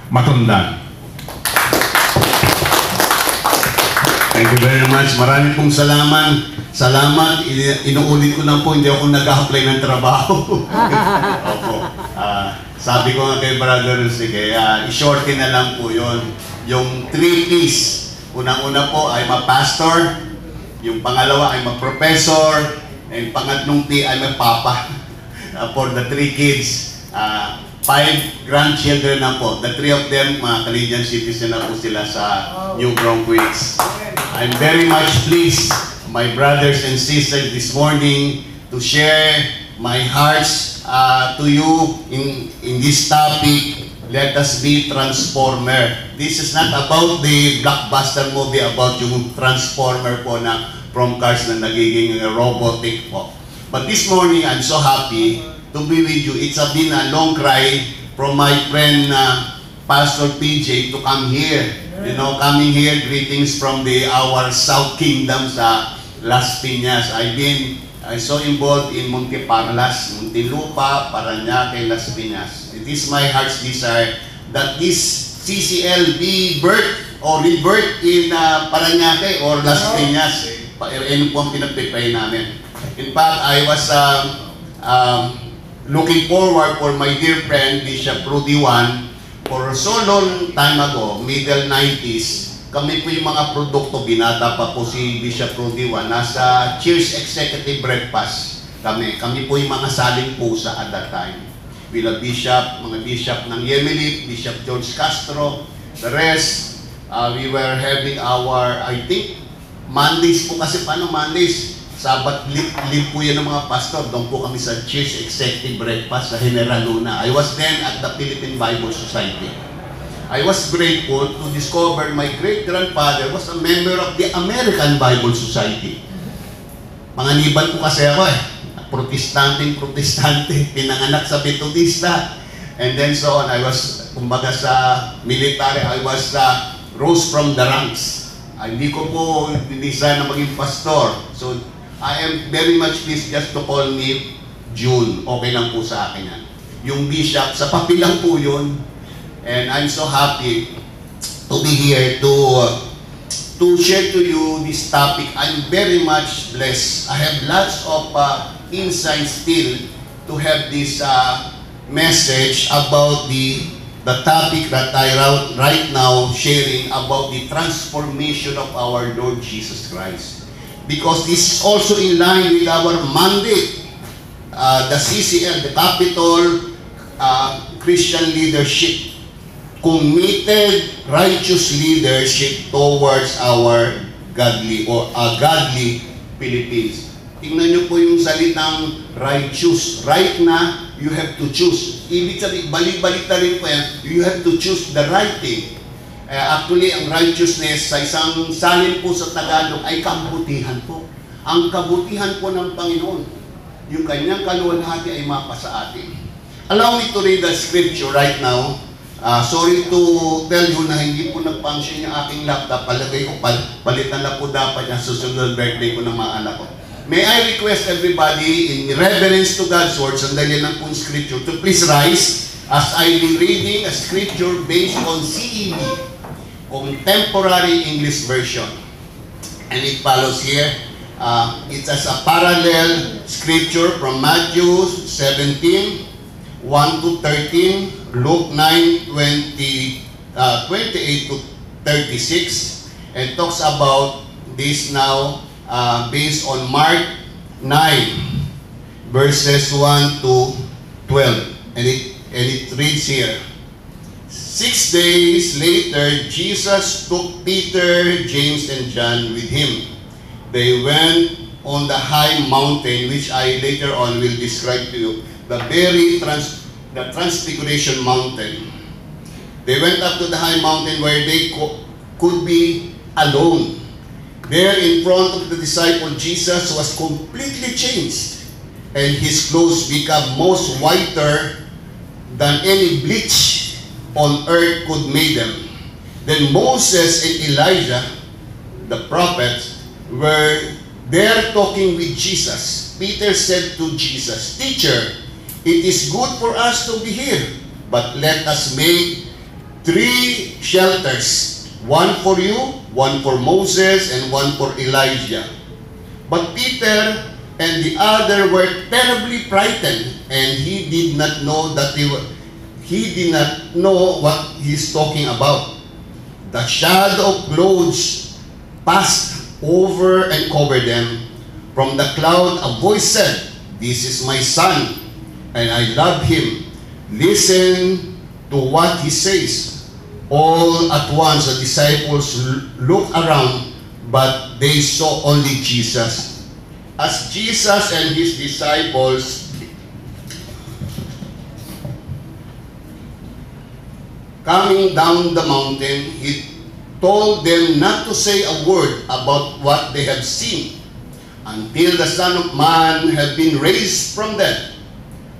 Matundan. Thank you very much. Marami pong salamat. Inuulit ko lang po, hindi ako nag-apply ng trabaho. Opo. Sabi ko nga kay Brother Rusike, i-shorten na lang po yun. Yung 3 P's. Unang-una po ay ma-pastor. Yung pangalawa ay ma-professor. And pangatlong P ay ma-papa. For the 3 kids. 5 grandchildren na po. The 3 of them, mga Canadian citizen na po sila sa New Brunswick. I'm very much pleased, my brothers and sisters, this morning to share my hearts to you in this topic. Let us be transformer. This is not about the blockbuster movie about yung transformer po na from cars na nagiging robotic po. But this morning, I'm so happy to be with you. It's been a long cry from my friend Pastor PJ to come here You know, coming here, greetings from our South Kingdom sa Las Piñas. I so involved in Monteparlas, Muntinlupa, Parañaque, Las Piñas. It is my heart's desire that this CCL be birth or rebirth in Parañaque or Las Piñas. Yan po ang pinag-prepare namin. In fact, I was looking forward for my dear friend, Bishop Rudy Juan, for so long time ago, middle 90s, kami po yung mga produkto, binata pa po si Bishop Rudy Juan, nasa Cheers Executive Breakfast kami po yung mga saling pusa at that time. Bila Bishop, mga Bishop ng Yemelit, Bishop George Castro, the rest, we were having our, I think, Mondays po kasi, paano Mondays? Sabat live po yan ng mga pastor. Doon po kami sa Cheers Executive Breakfast sa General Luna. I was then at the Philippine Bible Society. I was grateful to discover my great-grandfather was a member of the American Bible Society. Panganiban ko kasi ako Protestante, pinanganak sa Metodista. And then so on, I was, kumbaga sa military, I was rose from the ranks. Hindi ko po dinisa na maging pastor. So, I am very much pleased just to call me June. Okay lang po sa akin yan. Yung bishop, sa papel lang po yun. And I'm so happy to be here to share to you this topic. I'm very much blessed. I have lots of insights still to have this message about the topic that I right now sharing about the transformation of our Lord Jesus Christ. Because this is also in line with our mandate, the CCL, the Capital Christian Leadership, committed righteous leadership towards our godly Philippines. Tingnan niyo po yung salitang righteous. Right na, you have to choose. Ibig sabihin, balik-balik na rin po yan, you have to choose the right thing. Actually, ang righteousness sa isang salin po sa Tagalog ay kabutihan po. Ang kabutihan po ng Panginoon, yung kanyang kaluwalhati ay mapasa atin. Allow me to read the scripture right now. Sorry to tell you na hindi po nag-function yung aking laptop. Palagay ko, palitan na po dapat yung susunod birthday ko ng mga anak ko. May I request everybody in reverence to God's word, sandali lang po yung scripture, to please rise as I be reading a scripture based on CEV, Contemporary English Version. And it follows here. It's as a parallel scripture from Matthew 17, 1 to 13, Luke 9, 28 to 36, and talks about this now based on Mark 9, verses 1 to 12. And it reads here, 6 days later, Jesus took Peter, James, and John with him. They went on the high mountain, which I later on will describe to you, the Transfiguration Mountain. They went up to the high mountain where they could be alone. There in front of the disciple, Jesus was completely changed, and his clothes became most whiter than any bleach on earth could make them. Then Moses and Elijah, the prophets, were there talking with Jesus. Peter said to Jesus, "Teacher, it is good for us to be here, but let us make 3 shelters, one for you, one for Moses, and one for Elijah." But Peter and the other were terribly frightened, and he did not know what he's talking about. The shadow of clouds passed over and covered them. From the cloud a voice said, "This is my son, and I love him. Listen to what he says." All at once the disciples looked around, but they saw only Jesus. As Jesus and his disciples coming down the mountain, he told them not to say a word about what they have seen until the Son of Man had been raised from dead.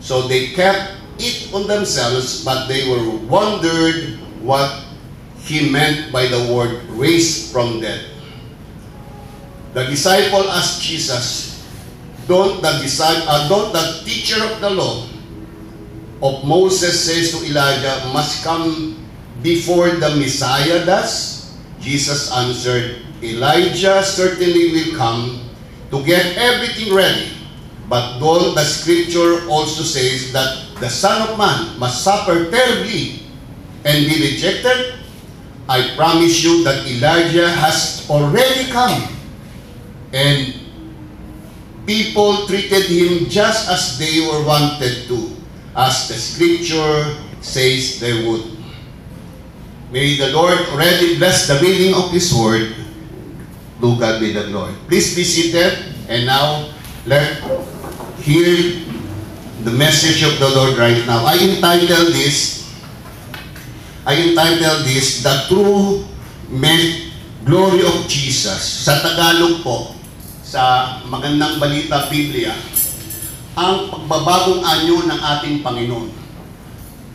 So they kept it on themselves, but they were wondered what he meant by the word raised from dead. The disciple asked Jesus, don't the teacher of the law of Moses says to Elijah must come before the Messiah does? Jesus answered, Elijah certainly will come to get everything ready. But don't the scripture also says that the Son of Man must suffer terribly and be rejected? I promise you that Elijah has already come, and people treated him just as they were wanted to, as the scripture says they would. May the Lord already bless the reading of His word. To God be the glory. Please be seated, and now let's hear the message of the Lord right now. I entitled this, The True Glory of Jesus. Sa Tagalog po, sa Magandang Balita Biblia, ang pagbabagong anyo ng ating Panginoon.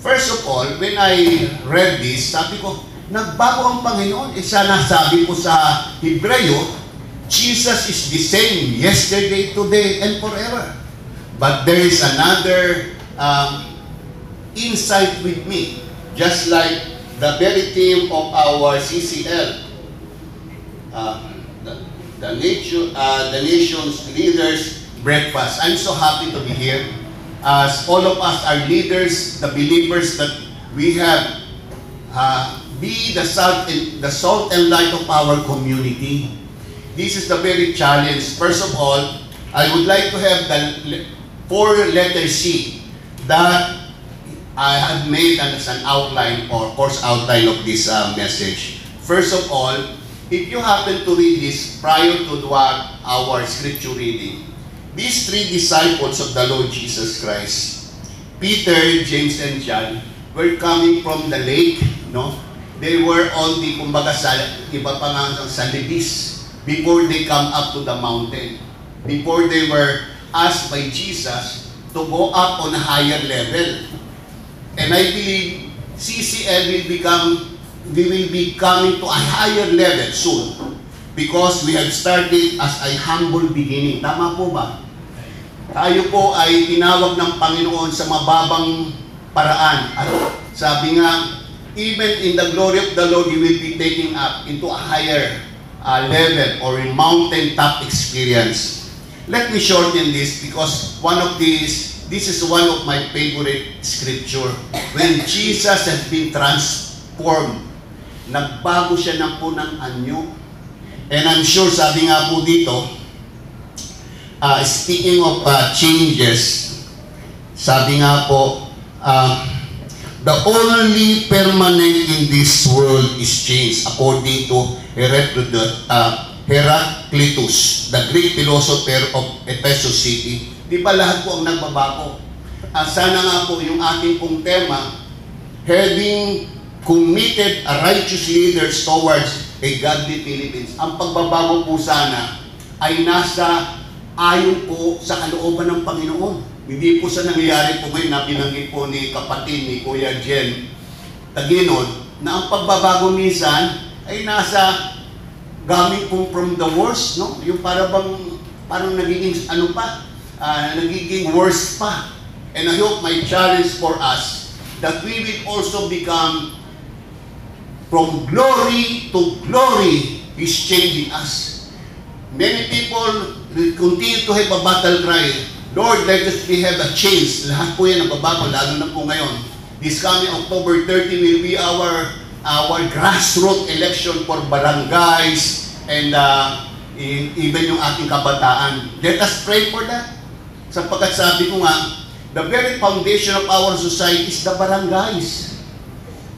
First of all, when I read this, sabi ko, nagbago ang Panginoon. Sana sabi ko sa Hebreo, Jesus is the same yesterday, today, and forever. But there is another insight with me, just like the very theme of our CCL, the nation's leaders breakfast. I'm so happy to be here, as all of us are leaders, the believers that we have. Be the salt and light of our community. This is the very challenge. First of all, I would like to have the 4-letter C that I have made as an outline or course outline of this message. First of all, if you happen to read this prior to our scripture reading, these 3 disciples of the Lord Jesus Christ, Peter, James, and John, were coming from the lake, no? They were on the, kumbaga, iba pa nga sa libis, before they come up to the mountain. Before they were asked by Jesus to go up on a higher level. And I believe CCL we will be coming to a higher level soon, because we have started as a humble beginning. Tama po ba? Tayo po ay tinawag ng Panginoon sa mababang paraan. At sabi nga, even in the glory of the Lord, you will be taking up into a higher level or a mountaintop experience. Let me shorten this, because this is one of my favorite scripture. When Jesus has been transformed, nagbago siya ng punang anyo. And I'm sure, sabi nga po dito, speaking of changes, sabi nga po, the only permanent in this world is change, according to Heraclitus, the Greek philosopher of Ephesus City. Di ba lahat po ang nagbabago? Sana nga po yung ating pong tema, having committed a righteous leaders towards a godly Philippines. Ang pagbabago po sana ay nasa ayon po sa kalooban ng Panginoon. Hindi po sa nangyayari po ngayon na binanggit po ni kapatid ni Kuya Jen Taginod, na ang pagbabago minsan ay nasa gamit po from the worst, no? Yung parang nagiging nagiging worse pa. And I hope my challenge for us that we will also become from glory to glory is changing us. Many people will continue to have a battle cry, Lord, let us have a change. Lahat po yan nababago, lalo na po ngayon. This coming October 30 will be our grassroots election for barangays and even yung ating kabataan. Let us pray for that. Sapagkat sabi ko nga, the very foundation of our society is the barangays.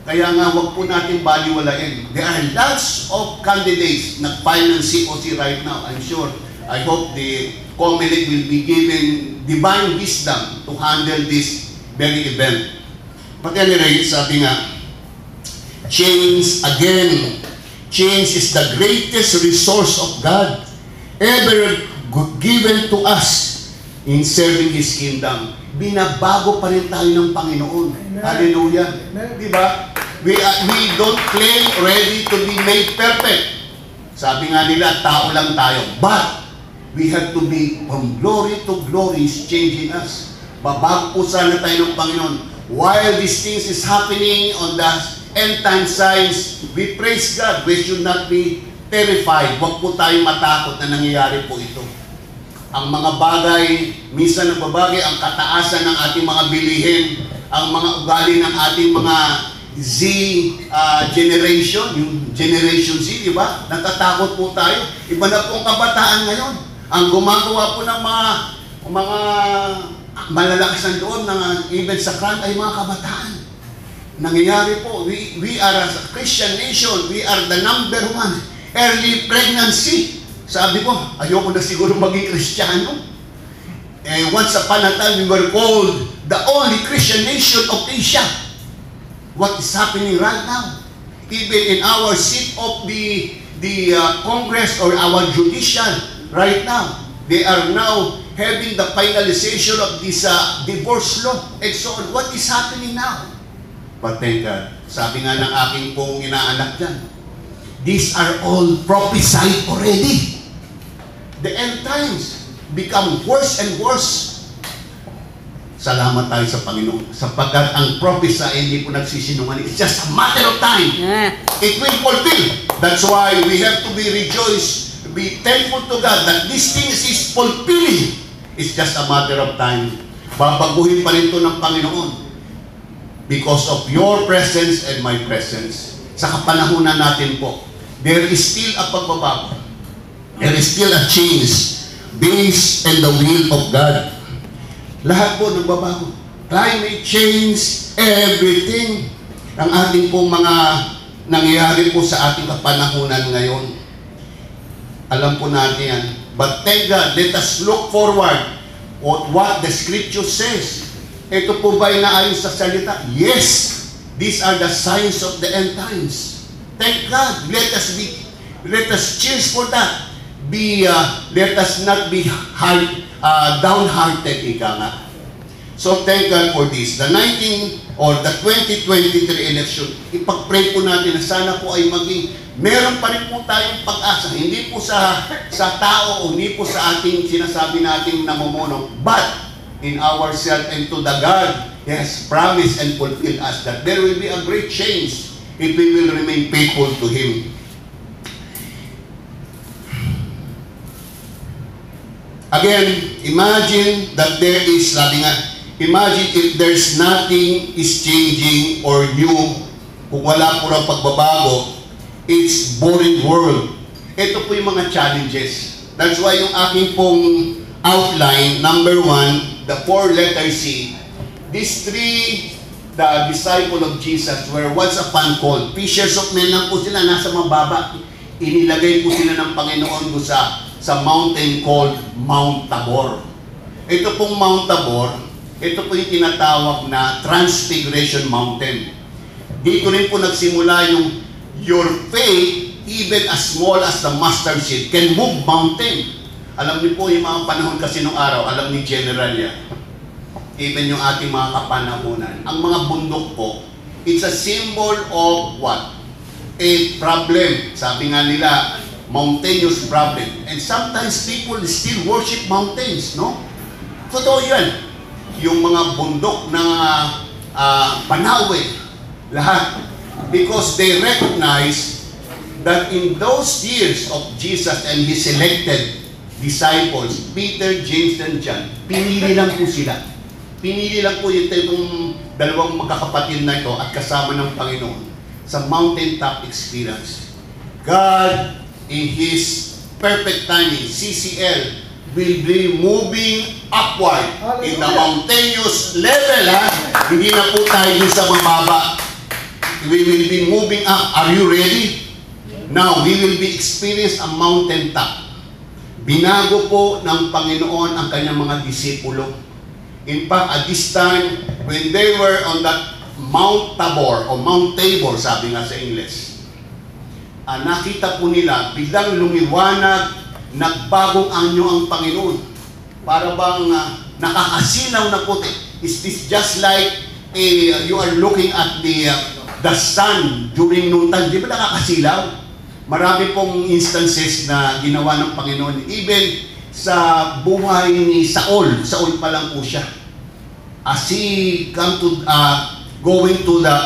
Kaya nga, wag po natin baliwalain. There are lots of candidates nag-file ng COC right now. I'm sure, I hope the COMELEC will be given divine wisdom to handle this very event. But anyway, sabi nga, change again. Change is the greatest resource of God ever given to us in serving His kingdom. Binabago pa rin tayo ng Panginoon. Amen. Hallelujah. Amen. Diba? We don't claim ready to be made perfect. Sabi nga nila, tao lang tayo. But, we have to be from glory to glory is changing us. Babago po sana tayo ng Panginoon. While these things is happening on the end time signs, we praise God. We should not be terrified. Huwag po tayong matakot na nangyayari po ito. Ang mga bagay, minsan nagbabagay ang kataasan ng ating mga bilihin, ang mga ugali ng ating mga Z generation, yung Generation Z, di ba? Natatakot po tayo. Iba na po ang kabataan ngayon. Ang gumagawa po ng mga malalakas ng doon, even sa crime, ay mga kabataan. Nangyayari po, we are a Christian nation, we are the number 1. Early pregnancy. Sabi ko, ayoko na siguro maging Kristiyano. Once upon a time, we were called the only Christian nation of Asia. What is happening right now? Even in our seat of the Congress or our judicial right now, they are now having the finalization of this divorce law and so on. What is happening now? But thank God, sabi nga ng aking pong inaanak dyan, these are all prophesied already. The end times become worse and worse. Salamat tayo sa Panginoon. Sapagkat ang prophecy ay hindi po nagsisinungaling. It's just a matter of time. It will fulfill. That's why we have to be rejoiced, be thankful to God that this thing is fulfilling. It's just a matter of time. Babaguhin pa rin ito ng Panginoon. Because of your presence and my presence. Sa kapanahunan natin po, there is still a pagbabago. There is still a change based on the will of God. Lahat po nagbabago. Climate change, everything. Ang ating pong mga nangyayari po sa ating kapanahunan ngayon. Alam po natin yan. But thank God, let us look forward at what the Scripture says. Ito po ba ay naayon sa salita? Yes! These are the signs of the end times. Thank God. Let us cheers for that. Let us not be downhearted, ika nga. So thank God for this. The 2023 election, ipag-pray po natin na sana po ay maging, meron pa rin po tayong pag-asa. Hindi po sa tao o hindi po sa ating sinasabi nating namumuno, but in ourselves and to the God has promised and fulfilled us that there will be a great change if we will remain faithful to Him. Again, imagine that there is, sabi nga, imagine if there's nothing is changing or new, kung wala po ng pagbabago, it's boring world. Ito po yung mga challenges. That's why yung aking pong outline, number 1, the 4 letter C, these 3, the disciple of Jesus were once upon called. Fishers of men lang po sila, nasa mababa. Inilagay po sila ng Panginoon doon sa mountain called Mount Tabor. Ito pong Mount Tabor, ito po yung tinatawag na Transfiguration Mountain. Dito rin po nagsimula yung your faith, even as small as the mustard seed, can move mountain. Alam niyo po yung mga panahon kasi nung araw, alam ni General yan. Even yung ating mga kapanahunan. Ang mga bundok po, it's a symbol of what? A problem. Sabi nga nila, mountainous problem. And sometimes people still worship mountains, no? Totoo yan. Yung mga bundok na Panawe, lahat. Because they recognize that in those years of Jesus and His selected disciples, Peter, James, and John, pinili lang po sila. Pinili lang po yung dalawang magkakapatid na ito at kasama ng Panginoon sa mountaintop experience. God, in His perfect timing, CCL, will be moving upward in the mountainous level. Hindi na po tayo sa mababa. We will be moving up. Are you ready? Now, we will be experience a mountaintop. Binago po ng Panginoon ang kanyang mga disipulo. In fact, at this time, when they were on that Mount Tabor, o Mount Tabor, sabi nga sa English, nakita po nila, biglang lumiwanag, nagbagong anyo ang Panginoon. Para bang nakakasinaw na puti. Is this just like you are looking at the the sun during noontime. Di ba nakakasilaw? Marami pong instances na ginawa ng Panginoon. Even sa buhay ni Saul pa lang po siya. As he come to, going to the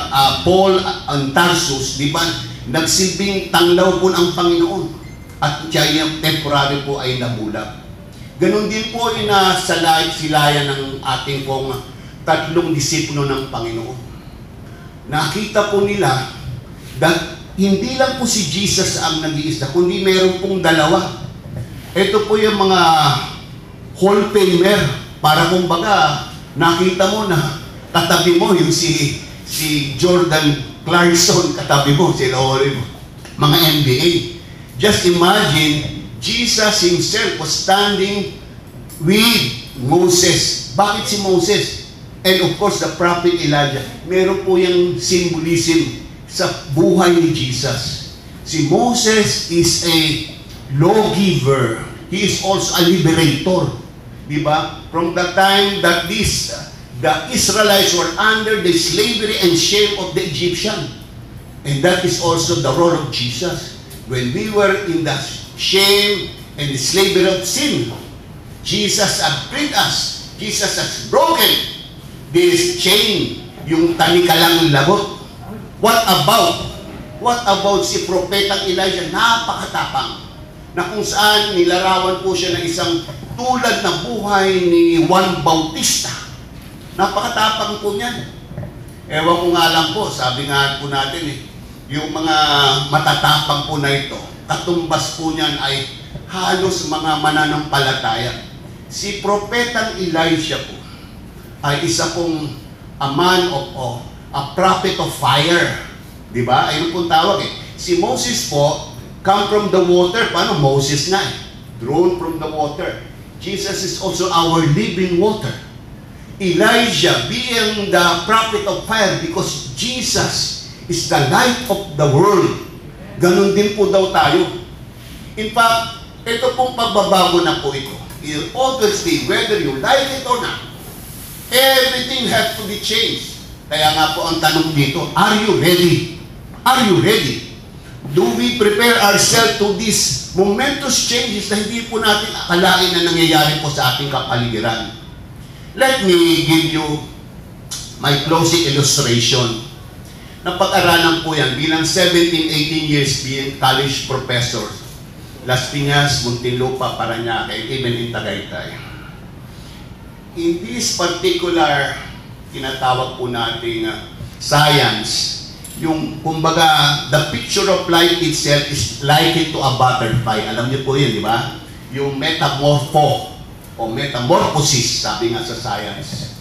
Paul and Tarsus, di ba? Nagsilbing tanglaw po ang Panginoon. At siya yung temporary po ay nabulag. Ganon din po silaya ng ating pong tatlong disipulo ng Panginoon. Nakita po nila that hindi lang po si Jesus ang nag-iisa, kundi meron pong dalawa. Ito po yung mga Hall Famer, para kumbaga, nakita mo na katabi mo yung si Jordan Clarkson, katabi mo, si Lori mo, mga NBA. Just imagine, Jesus himself was standing with Moses. Bakit si Moses? And of course, the prophet Elijah. Meron po yung symbolism sa buhay ni Jesus. Si Moses is a lawgiver. He is also a liberator. Diba? From the time that the Israelites were under the slavery and shame of the Egyptian. And that is also the role of Jesus. When we were in the shame and the slavery of sin, Jesus has freed us. Jesus has broken this chain, yung tanikalang lagot. What about si Propetang Elijah? Napakatapang. Na kung saan nilarawan po siya ng isang tulad na buhay ni Juan Bautista. Napakatapang po niyan. Ewan ko nga lang po, sabi nga po natin yung mga matatapang po na ito, katumbas po niyan ay halos mga mananampalataya. Si Propetang Elijah po ay isa pong a man of a prophet of fire. Diba? Ayun pong tawag Si Moses po, come from the water. Paano? Moses na Drawn from the water. Jesus is also our living water. Elijah being the prophet of fire because Jesus is the light of the world. Ganon din po daw tayo. In fact, ito pong pagbabago na po ito. Obviously, whether you like it or not, everything has to be changed. Kaya nga po ang tanong dito, are you ready? Are you ready? Do we prepare ourselves to these momentous changes na hindi po natin akalain na nangyayari po sa ating kapaligiran? Let me give you my closing illustration. Napag-aralan po yan bilang 17-18 years being college professor. Las Piñas, Muntinlupa, Parañaque, even in Tagaytay. In this particular tinatawag po nating science, yung kumbaga the picture of life itself is likened to a butterfly. Alam niyo po yun, di ba? Yung metamorphosis, sabi nga sa science.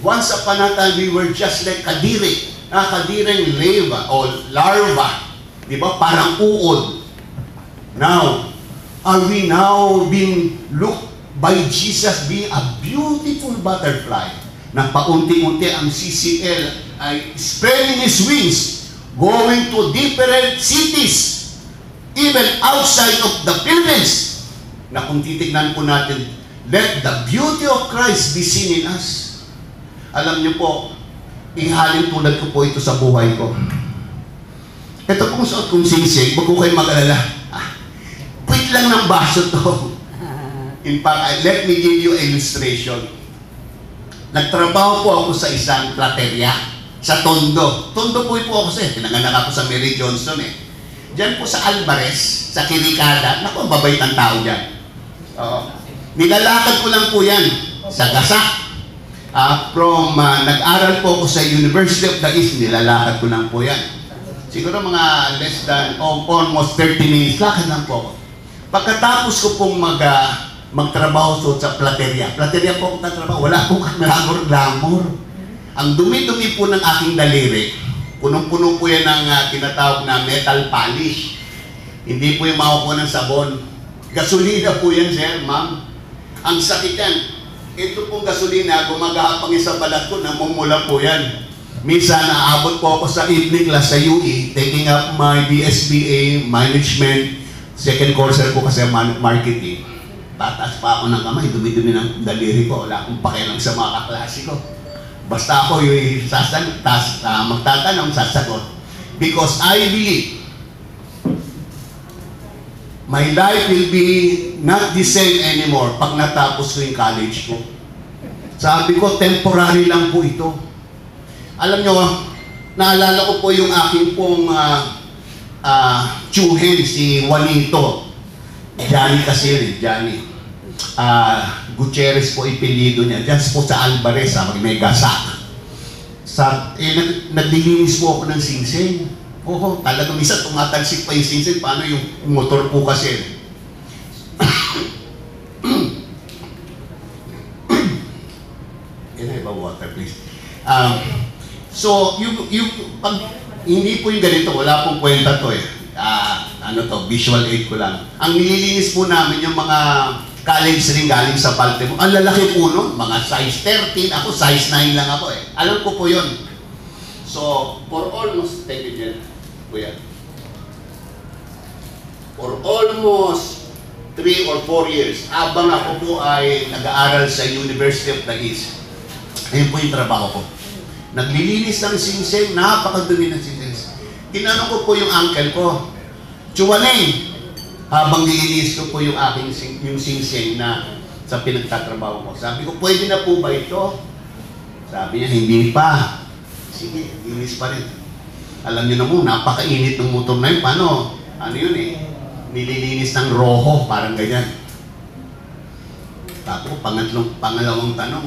Once upon a time, we were just like kadiri. Kadireng larva. Di ba? Parang uod. Now, are we now being looked by Jesus being a beautiful butterfly? Na paunti-unti ang CCL ay spreading his wings, going to different cities, even outside of the Philippines. Na kung titignan po natin, let the beauty of Christ be seen in us. Alam niyo po, ihalin tulad ko po ito sa buhay ko. Ito pong suot kong singsing, wag ko kayo mag-alala. Quit lang ng baso to. In fact, let me give you illustration. Nagtrabaho po ako sa isang plateria sa Tondo. Tondo po ako pinanganak ako sa Mary Johnson Diyan po sa Alvarez, sa Kirikada, naku, mabait ang tao dyan. Nilalakad ko lang po yan sa Gasak. Nag-aral po ako sa University of the East, nilalakad ko lang po yan. Siguro mga less than, almost 30 minutes, lakad lang po ako. Pagkatapos ko pong magtrabaho sa plateria. Plateria po akong tatrabaho. Wala po glamour. Ang dumi-dumi po ng aking daliri, punong-puno po yan ng tinatawag na metal polish. Hindi po yung makukuha ng sabon. Gasolina po yan, sir, ma'am. Ang sakit yan. Ito pong gasolina, gumagahapang sa balat ko, namumula po yan. Minsan, naabot po ako sa evening class sa UE, taking up my BSBA, management, second course po kasi marketing. Tataas pa ako ng kamay, dumi-dumi ng daliri ko, wala akong pakialam sa mga kaklase ko. Basta ako yung magtatanong, sasagot. Because I believe my life will be not the same anymore pag natapos ko yung college ko. Sabi ko, temporary lang po ito. Alam nyo, naalala ko po yung aking pong tsuhin, si Juanito. Johnny kasi, Johnny. Gutierrez po ipilido niya. Diyan po sa Alvarez, sa Megasak. Naglilinis po ako ng singsing. Oo, talagang minsan tumatalsik pa yung singsing. Paano yung motor po kasi? Can I have a water, please? So, pag hindi po yung ganito, wala pong kwenta to eh. Visual aid ko lang. Ang nililinis po namin yung mga college ring galing sa Baltimore. Ang lalaki po nun, mga size 13. Ako, size 9 lang ako eh. Alam ko po yun. So, for almost, take it dyan, kuya. For almost 3 or 4 years, habang ako po ay nag-aaral sa University of the East, ayun po yung trabaho ko. Naglilinis ng singsing, napakadumi ng singsing. Tinanong ko po yung uncle ko, Chuwaneng, habang nililinis ko po yung aking singsing na sa pinagtatrabaho ko. Sabi ko, pwede na po ba ito? Sabi niya, hindi pa. Sige, linis pa rin. Alam niyo naman, napakainit ng motor na yun. Paano? Ano yun eh? Nililinis ng roho, parang ganyan. Tapos, pangalawang tanong.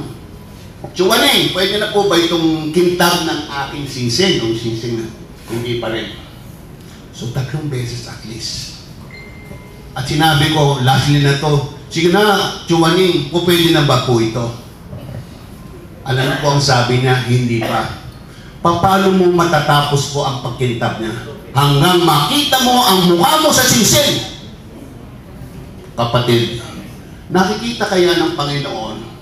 Chuwaneng, pwede na po ba itong kintab ng aking singsing? Yung singsing na, hindi pa rin. So, 3 beses at least. At sinabi ko, lastly na to, sige na, Chuwaneng, pwede na ba po ito? Alam ko ang sabi niya, hindi pa. Paano mo matatapos po ang pagkintab niya? Hanggang makita mo ang mukha mo sa singsing. Kapatid, nakikita kaya ng Panginoon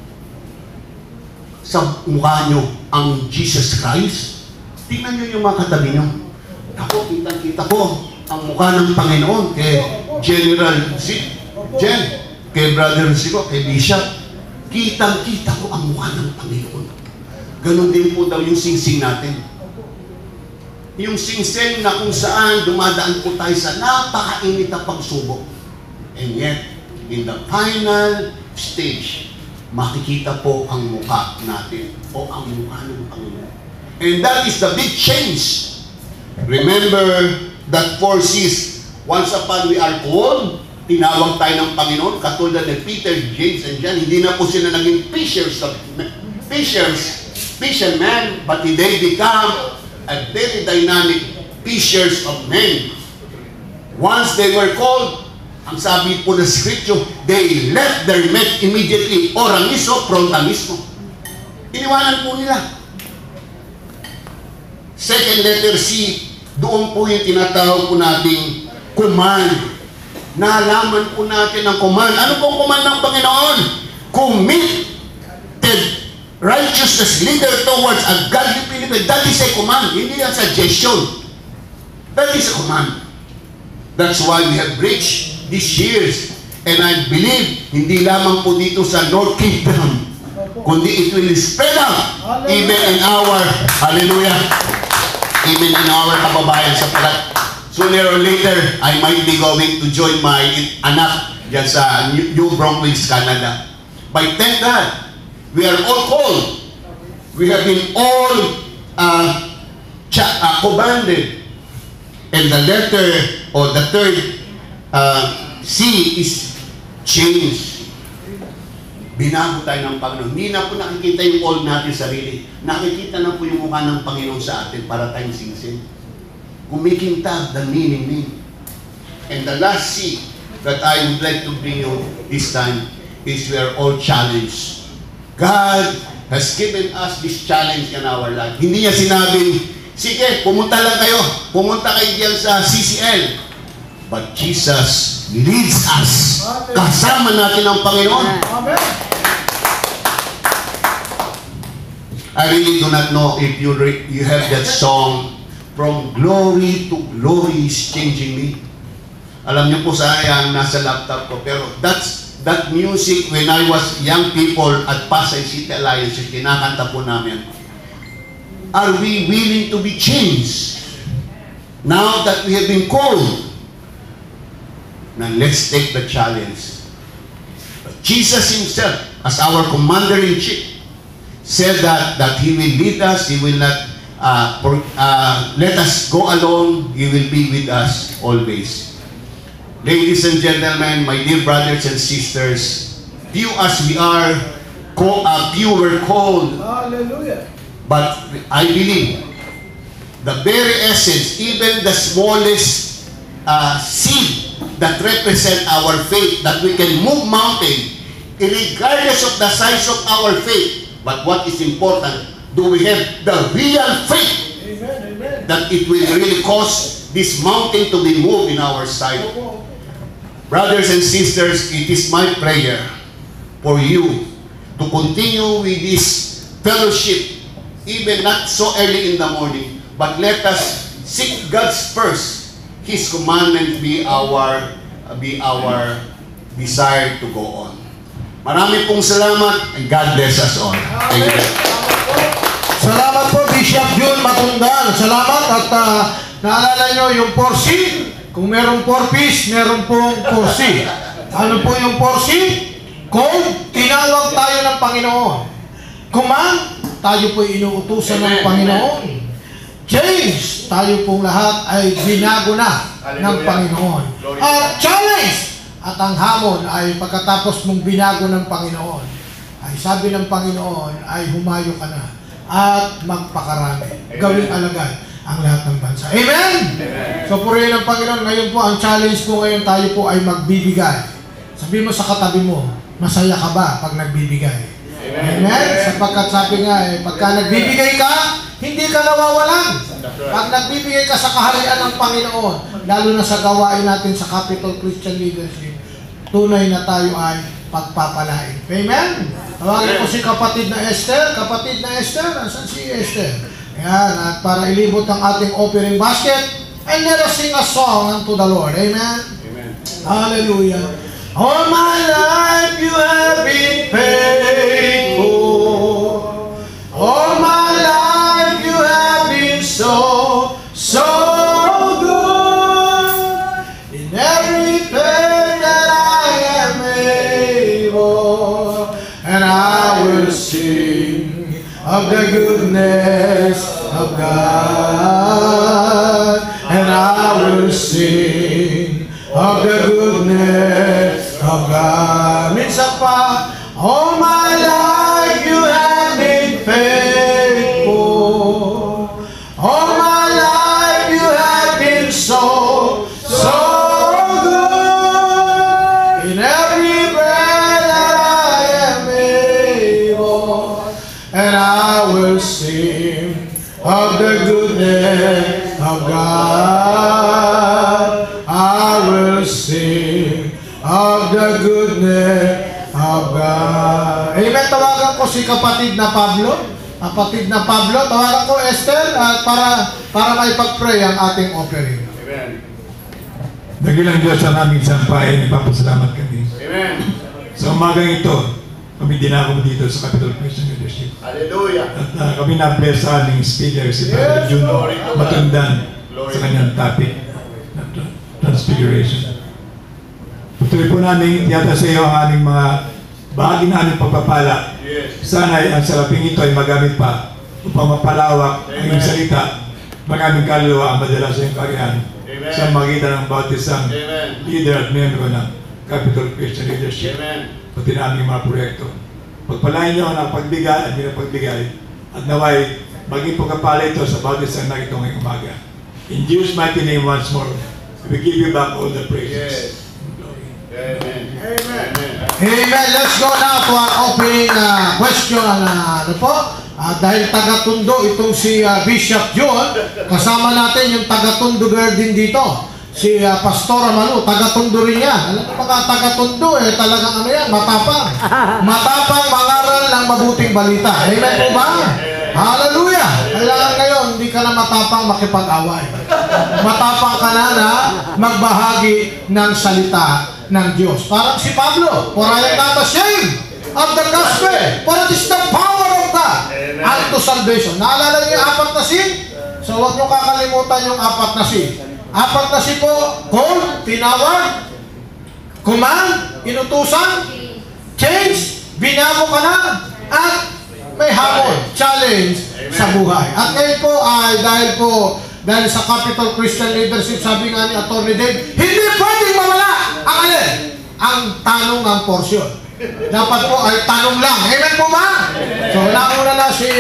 sa mukha niyo ang Jesus Christ? Tingnan niyo yung mga katabi niyo. Ako, kita ko ang mukha ng Panginoon kay General Jen, kay Brother Zico, kay Bishop. Kitang-kita ko ang mukha ng Panginoon. Ganon din po daw yung singsing natin. Yung singsing na kung saan dumadaan po tayo sa napakainit na pagsubok. And yet, in the final stage, makikita po ang mukha natin o ang mukha ng Panginoon. And that is the big change. Remember that 4 C's. Once upon we are called, tinawag tayo ng Panginoon, katulad ni Peter, James, and John. Hindi na po sila naging fishermen, but they become a very dynamic fishers of men. Once they were called, ang sabi po ng scripture, they left their net immediately, orangiso, prontangismo. Iniwanan po nila. Second letter C, doon po yung tinatawag po nating command. Nalaman po natin ang command. Ano pong command ng Panginoon? Committed righteousness leader towards a godly believer. That is a command. Hindi yan suggestion. That is a command. That's why we have reached these years. And I believe, hindi lamang po dito sa North Kingdom, kundi it will spread out even in our, hallelujah, even in our kababayan sa palat. Sooner or later, I might be going to join my anak dyan sa New Brunswick, Canada. But thank God, we are all called. We have been all commanded. And the letter or the third C is change. Binago tayo ng Panginoon. Hindi na po nakikita yung all natin sarili. Nakikita na po yung mukha ng Panginoon sa atin para tayong singsing. Kumikintab the meaning. And the last C that I would like to bring you this time is we are all challenged. God has given us this challenge in our life. Hindi niya sinabing, sige, pumunta lang kayo. Pumunta kayo diyan sa CCL. But Jesus leads us. Kasama natin ang Panginoon. Amen. I really do not know if you have that song, From Glory to Glory is Changing Me. Alam niyo po sayang nasa laptop ko, pero that music when I was young people at Pasay City Alliance, kinakanta po namin. are we willing to be changed? Now that we have been called, now let's take the challenge. But Jesus himself, as our commander-in-chief, said that he will lead us, he will not let us go alone, he will be with us always. Ladies and gentlemen, my dear brothers and sisters, few as we are, few were called. Hallelujah. But I believe the very essence, even the smallest seed that represent our faith, that we can move mountain, regardless of the size of our faith. But what is important, do we have the real faith? Amen, amen. That it will really cause this mountain to be moved in our side. Brothers and sisters, it is my prayer for you to continue with this fellowship, even not so early in the morning, but let us seek God's first. His commandment be our desire to go on. Marami pong salamat, and God bless us all. Thank you. Salamat po, Bishop Jun Matundan. Salamat at naalala nyo yung 4C. Kung merong 4Ps, meron pong 4C. Ano po yung 4C? Kung tinawag tayo ng Panginoon. Command, tayo po inuutusan ng Panginoon. Change, tayo pong lahat ay binago na ng Panginoon. At challenge, at ang hamon ay pagkatapos mong binago ng Panginoon, ay sabi ng Panginoon ay humayo ka na at magpakarami. Gawing alagad ang lahat ng bansa. Amen? So purihin ng Panginoon. Ngayon po, ang challenge po ngayon, tayo po ay magbibigay. Sabi mo sa katabi mo, masaya ka ba pag nagbibigay? Amen? Sapagkat sabi nga, pagka nagbibigay ka, hindi ka nawawalan. Pag nagbibigay ka sa kaharian ng Panginoon, lalo na sa gawain natin sa Capital Christian Leadership, tunay na tayo ay pagpapalain. Amen? Tawagin ko si kapatid na Esther. Kapatid na Esther, asan si Esther? Ayan, at para ilibot ang ating offering basket, and let us sing a song unto the Lord. Amen? Amen. Hallelujah. All my life you have been faithful. All my life you have been so good. In everything that I am able, and I will sing of the goodness of God, and I will sing of the goodness of God. Minsan pa, all my life you have been faithful. All my life you have been so good. In every breath that I am able, and I will sing of the goodness of God. I will sing of the goodness of God. Amen. Tawagan ko si kapatid na Pablo. Kapatid na Pablo, tawagan ko Esther at para maipag-pray ang ating offering. Amen. Dakilang Diyos ang aming sampain, ipapasalamat kami. Amen. Sa umagang ito, kami dinako dito sa Capital Christian Leadership. Hallelujah. At kami na-bless sa aming speaker, si Brother Jun Matundan, sa kanyang topic na Transfiguration. Patuloy po namin tiyata sa iyo ang aming mga bahagi na aming pagpapala. Yes. Sana ang salaping ito ay magamit pa upang mapalawak ang iyong salita, maraming kaluluwa ang madala sa iyong kariyan sa magitan ng bawat isang leader at membro ng Capital Christian Leadership. Amen. Pati na aming mga proyekto. Pagpalain niyo ang pagbigay at pinapagbigay at naway maging pagkapala ito sa bawat isang nakita ngayong umaga. In Jesus' mighty name once more, we give you back all the praises. Amen. Amen. Amen. Let's go now to our opening question. Ano po? Dahil taga-Tondo itong si Bishop John, kasama natin yung taga-Tondo girl din dito. Si Pastora Manu, taga-Tondo rin yan. Alam mo mga taga-Tondo talagang ano yan, matapang. Matapang mangaral ng mabuting balita. Amen po ba? Hallelujah! Kailangan ngayon, hindi ka na matapang makipag-away. Matapang ka na magbahagi ng salita ng Diyos. Parang si Pablo, for I am not ashamed of the gospel, for it is the power of God unto salvation. Naalala niyo yung 4 na C? So huwag niyo kakalimutan yung 4 na C. 4 na C po, call, tinawag, command, inutusan, change, binago ka na, at may habol, challenge sa buhay. At ngayon po ay dahil sa Capital Christian Leadership, sabi nga ni Atty. Dave, hindi pwedeng mawala ang alin? Ang tanong ng porsyon. Dapat po ay tanong lang. Amen po ba? So nauna na si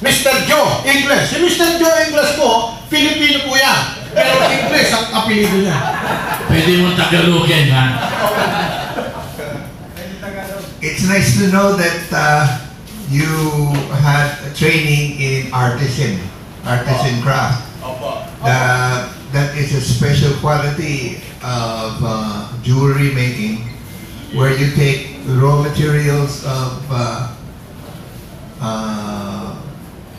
Mr. Joe Ingles. Si Mr. Joe Ingles po, Filipino po yan. Pero Ingles ang apelido niya. Pwede mo Tagalogin, ha? It's nice to know that you had a training in artisan craft. That is a special quality of jewelry making, where you take raw materials of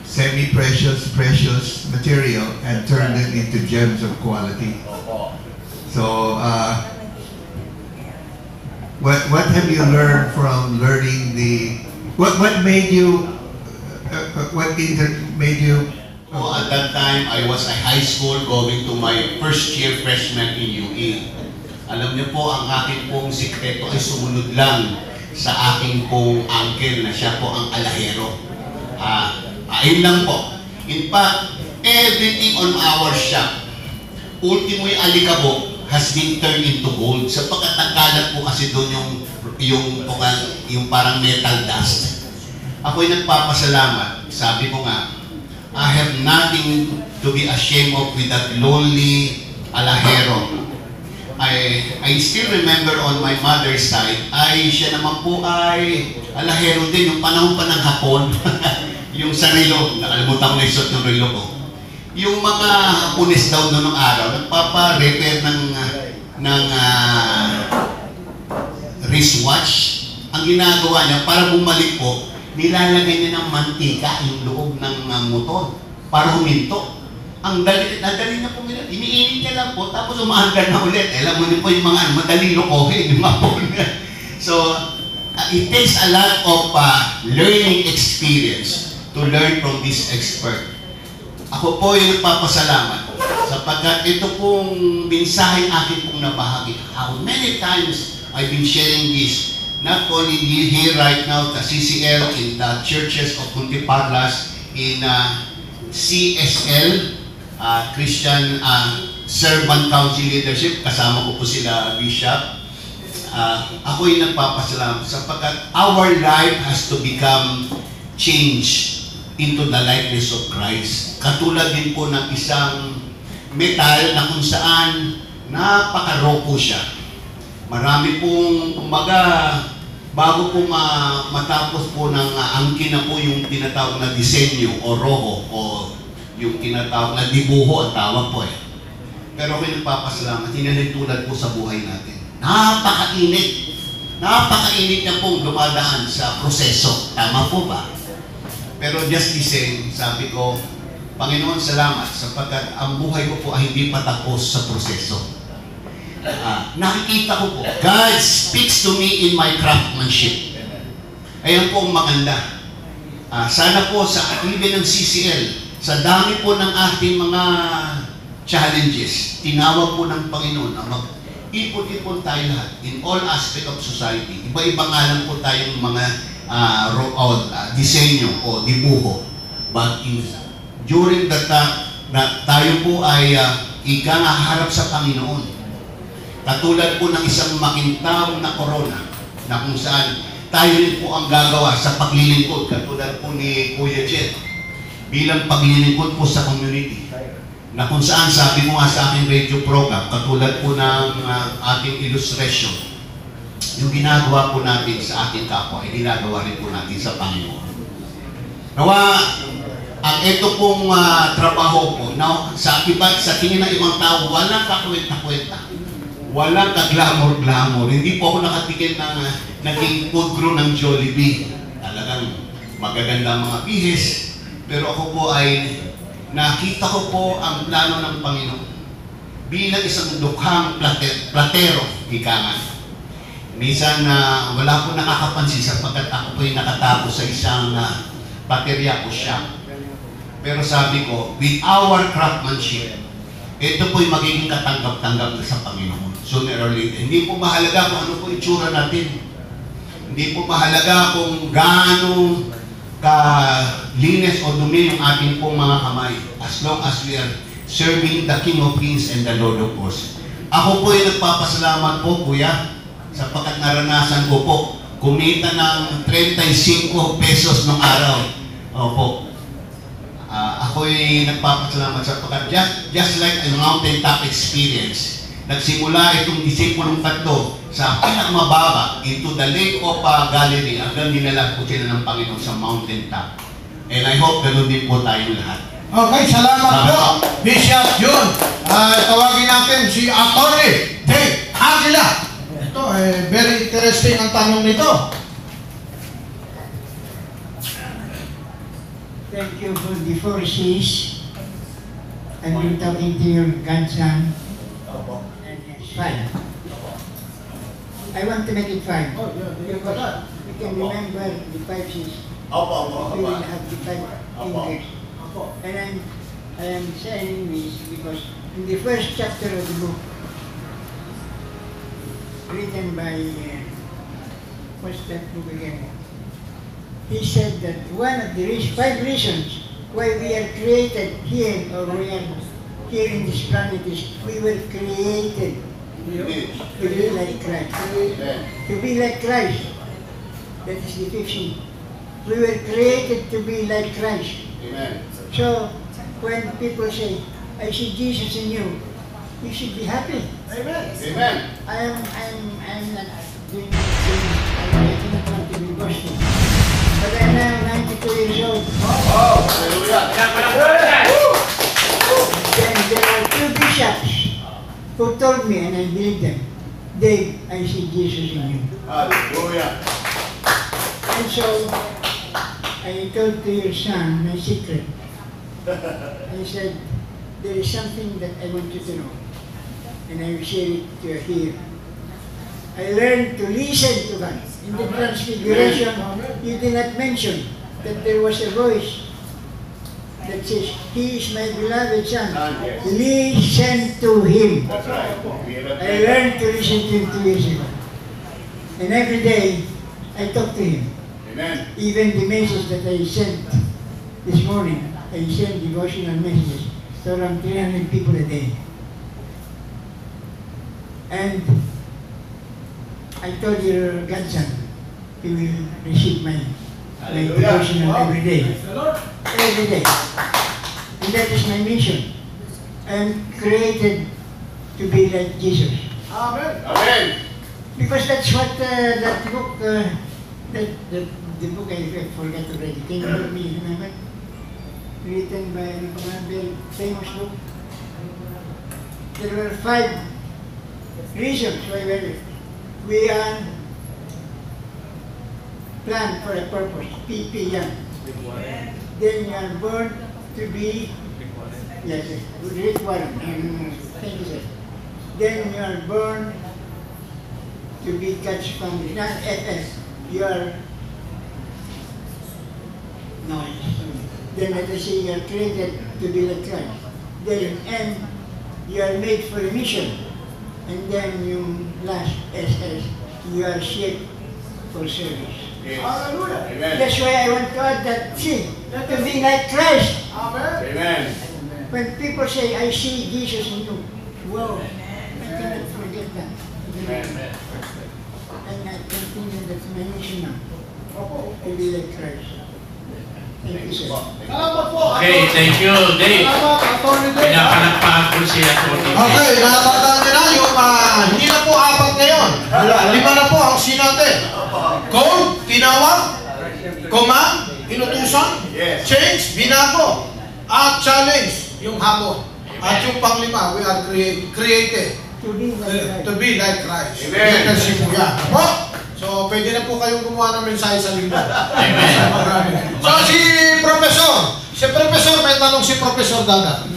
semi-precious, precious material and turn them into gems of quality. So, what have you learned from learning what made you made you At that time, I was at high school going to my first year freshman in UE. Alam niyo po, ang akin pong sikreto ay sumunod lang sa aking pong uncle na siya po ang alahero. Ayun lang po. In fact, everything on our shop, ultimo'y alikabok, has been turned into gold. Sapagkat nagkalat po kasi doon yung parang metal dust. Ako'y nagpapasalamat. Sabi ko nga, I have nothing to be ashamed of with that lonely alahero. I still remember on my mother's side, siya naman po ay alahero din, yung panahon pa ng hapon. Yung sa relo, nakalimutan ko na isot ng relo ko. Yung mga Hapones daw noong araw, nagpapa-repair ng wristwatch. Ang ginagawa niya, para bumalik po, nilalagay niya ng mantika yung loob ng motor para huminto. Ang dali na po nila. Iniinit niya lang po, tapos umahanggan na ulit. Alam mo niyo po yung mga madaling lokohin, yung mga phone. So, it takes a lot of learning experience to learn from this expert. Ako po yung nagpapasalamat sapagkat ito pong mensahe akin pong nabahagi. How many times I've been sharing this, not only here right now, the CCL, in the churches of Muntiparlas, in CSL, Christian Servant Council Leadership, kasama ko po sila Bishop. Ako'y nagpapasalamat sapagkat our life has to become changed into the likeness of Christ. Katulad din po ng isang metal na kung saan napaka-raw po siya. Marami pong, kumbaga, bago po matapos po ng angkin na po yung tinatawag na disenyo o roho o yung tinatawag na dibuho ang tawag po eh. Pero ako'y nagpapasalamat, hinalintulad po sa buhay natin. Napakainit. Napakainit niya pong dumadaan sa proseso. Tama po ba? Pero just the same, sabi ko, Panginoon, salamat sapagkat ang buhay ko po ay hindi pa tapos sa proseso. Nakikita ko po, God speaks to me in my craftsmanship. Ayan po ang maganda. Sana po sa even ng CCL, sa dami po ng ating mga challenges, tinawag po ng Panginoon na mag-ipon-ipon tayo lahat in all aspect of society. Iba-iba nga lang po tayong mga disenyo o dibuho. But during that na tayo po ay harap sa Panginoon. Katulad po ng isang makintab na corona na kung saan tayo rin po ang gagawa sa paglilingkod. Katulad po ni Kuya Jet bilang paglilingkod po sa community. Na kung saan sabi mo nga sa aking radio program, katulad po ng ating illustration, yung ginagawa po natin sa ating kapwa, ay ginagawa rin po natin sa Panginoon. Nawa, ang ito pong trabaho po, sa tingin ng ibang tao, walang kakwenta-kwenta. Walang ka-glamour-glamour. Hindi po ako nakatikin ng naging food crew ng Jollibee. Talagang magaganda mga bihis. Pero ako po ay nakita ko po ang plano ng Panginoon bilang isang dukhang platero, ika nga. Minsan wala po nakakapansin sapagkat ako po ay nakatapos sa isang baterya o siya. Pero sabi ko, with our craftsmanship, ito po'y magiging katanggap-tanggap na sa Panginoon. Sooner or later. Hindi po mahalaga kung ano po itsura natin. Hindi po mahalaga kung gaano ka-linis o dumi yung ating pong mga kamay. As long as we are serving the King of Kings and the Lord of Hosts. Ako po ay nagpapasalamat po, Kuya, sapagkat naranasan ko po kumita ng 35 pesos nung araw. Opo. Ako'y nagpapasalamat sapagkat just like a mountaintop experience, nagsimula itong disipulong tatlo sa pinakamababa into the lake of Galilee hanggang dinala po sila ng Panginoon sa mountaintop. And I hope ganun din po tayong lahat. Okay, salamat po, Bishop Jun. Tawagin natin si Atty. Dave Aguila. Ito, very interesting ang tanong nito. Thank you for the 4 C's. I've been talking to your grandson. And it's 5. I want to make it 5. Oh, yeah, Because we can remember the 5 C's. We will have the 5 fingers. And I am saying this because in the first chapter of the book, written by, what's that book again? He said that one of the 5 reasons why we are created here, or we are here in this planet, is we were created to be like Christ. To be like Christ. That is the 5th sin. We were created to be like Christ. Amen. So, when people say, I see Jesus in you, you should be happy. Amen. Amen. I'm not doing things, I do not want to be boasting. But I'm now 92 years old. Hallelujah. Then there are 2 bishops who told me, and I believe them, Dave, I see Jesus in you. Hallelujah. And so, I told to your son my secret. I said, there is something that I want you to know, and I will share it to you here. I learned to listen to God. In the Transfiguration, you did not mention that there was a voice that says, He is my beloved Son. Listen to Him. That's right. I learned to listen to Him 2 years ago. And every day, I talk to Him. Amen. Even the message that I sent this morning, I sent devotional messages to around 300 people a day. And I told your grandson, he will receive my devotional every day. Every day. And that is my mission. I am created to be like Jesus. Amen. Amen. Because that's what that book, the book I forgot already. Can you help me remember? Written by a very famous book. There were 5 reasons why we are planned for a purpose. PP young. Then you are born to be, yes, Rick Warren. Thank you, sir. Then you are born to be God's family, not FS. You are, no, then let us say you are created to be like Christ. Then M, you are made for a mission. And then yung last SS, you are shaped for service. Yes. Hallelujah. Amen. That's why I want to add that, see, to be like Christ. Amen. Amen. When people say, I see Jesus in you, wow, I cannot forget that. Amen. And I continue, that's my mission now, to be like Christ. Thank you, sir. Salamat po. Okay, thank you, Dave. Salamat, Atty. Dave. Pinapalakpakan ko si Atty. Okay, nakakatanda nyo na yung hindi na po 4 ngayon. 5 na po ang sin natin. Code, tinawag, command, inutusan, Yes. change, binago, at challenge, yung hamon. At yung pang-5, we are created To be like to Christ. be like Christ. Amen. Letter C po yan. Apo? So, pwede na po kayong gumawa ng mensahe sa linggo. Amen. So, si Professor, may tanong si Professor Dagat.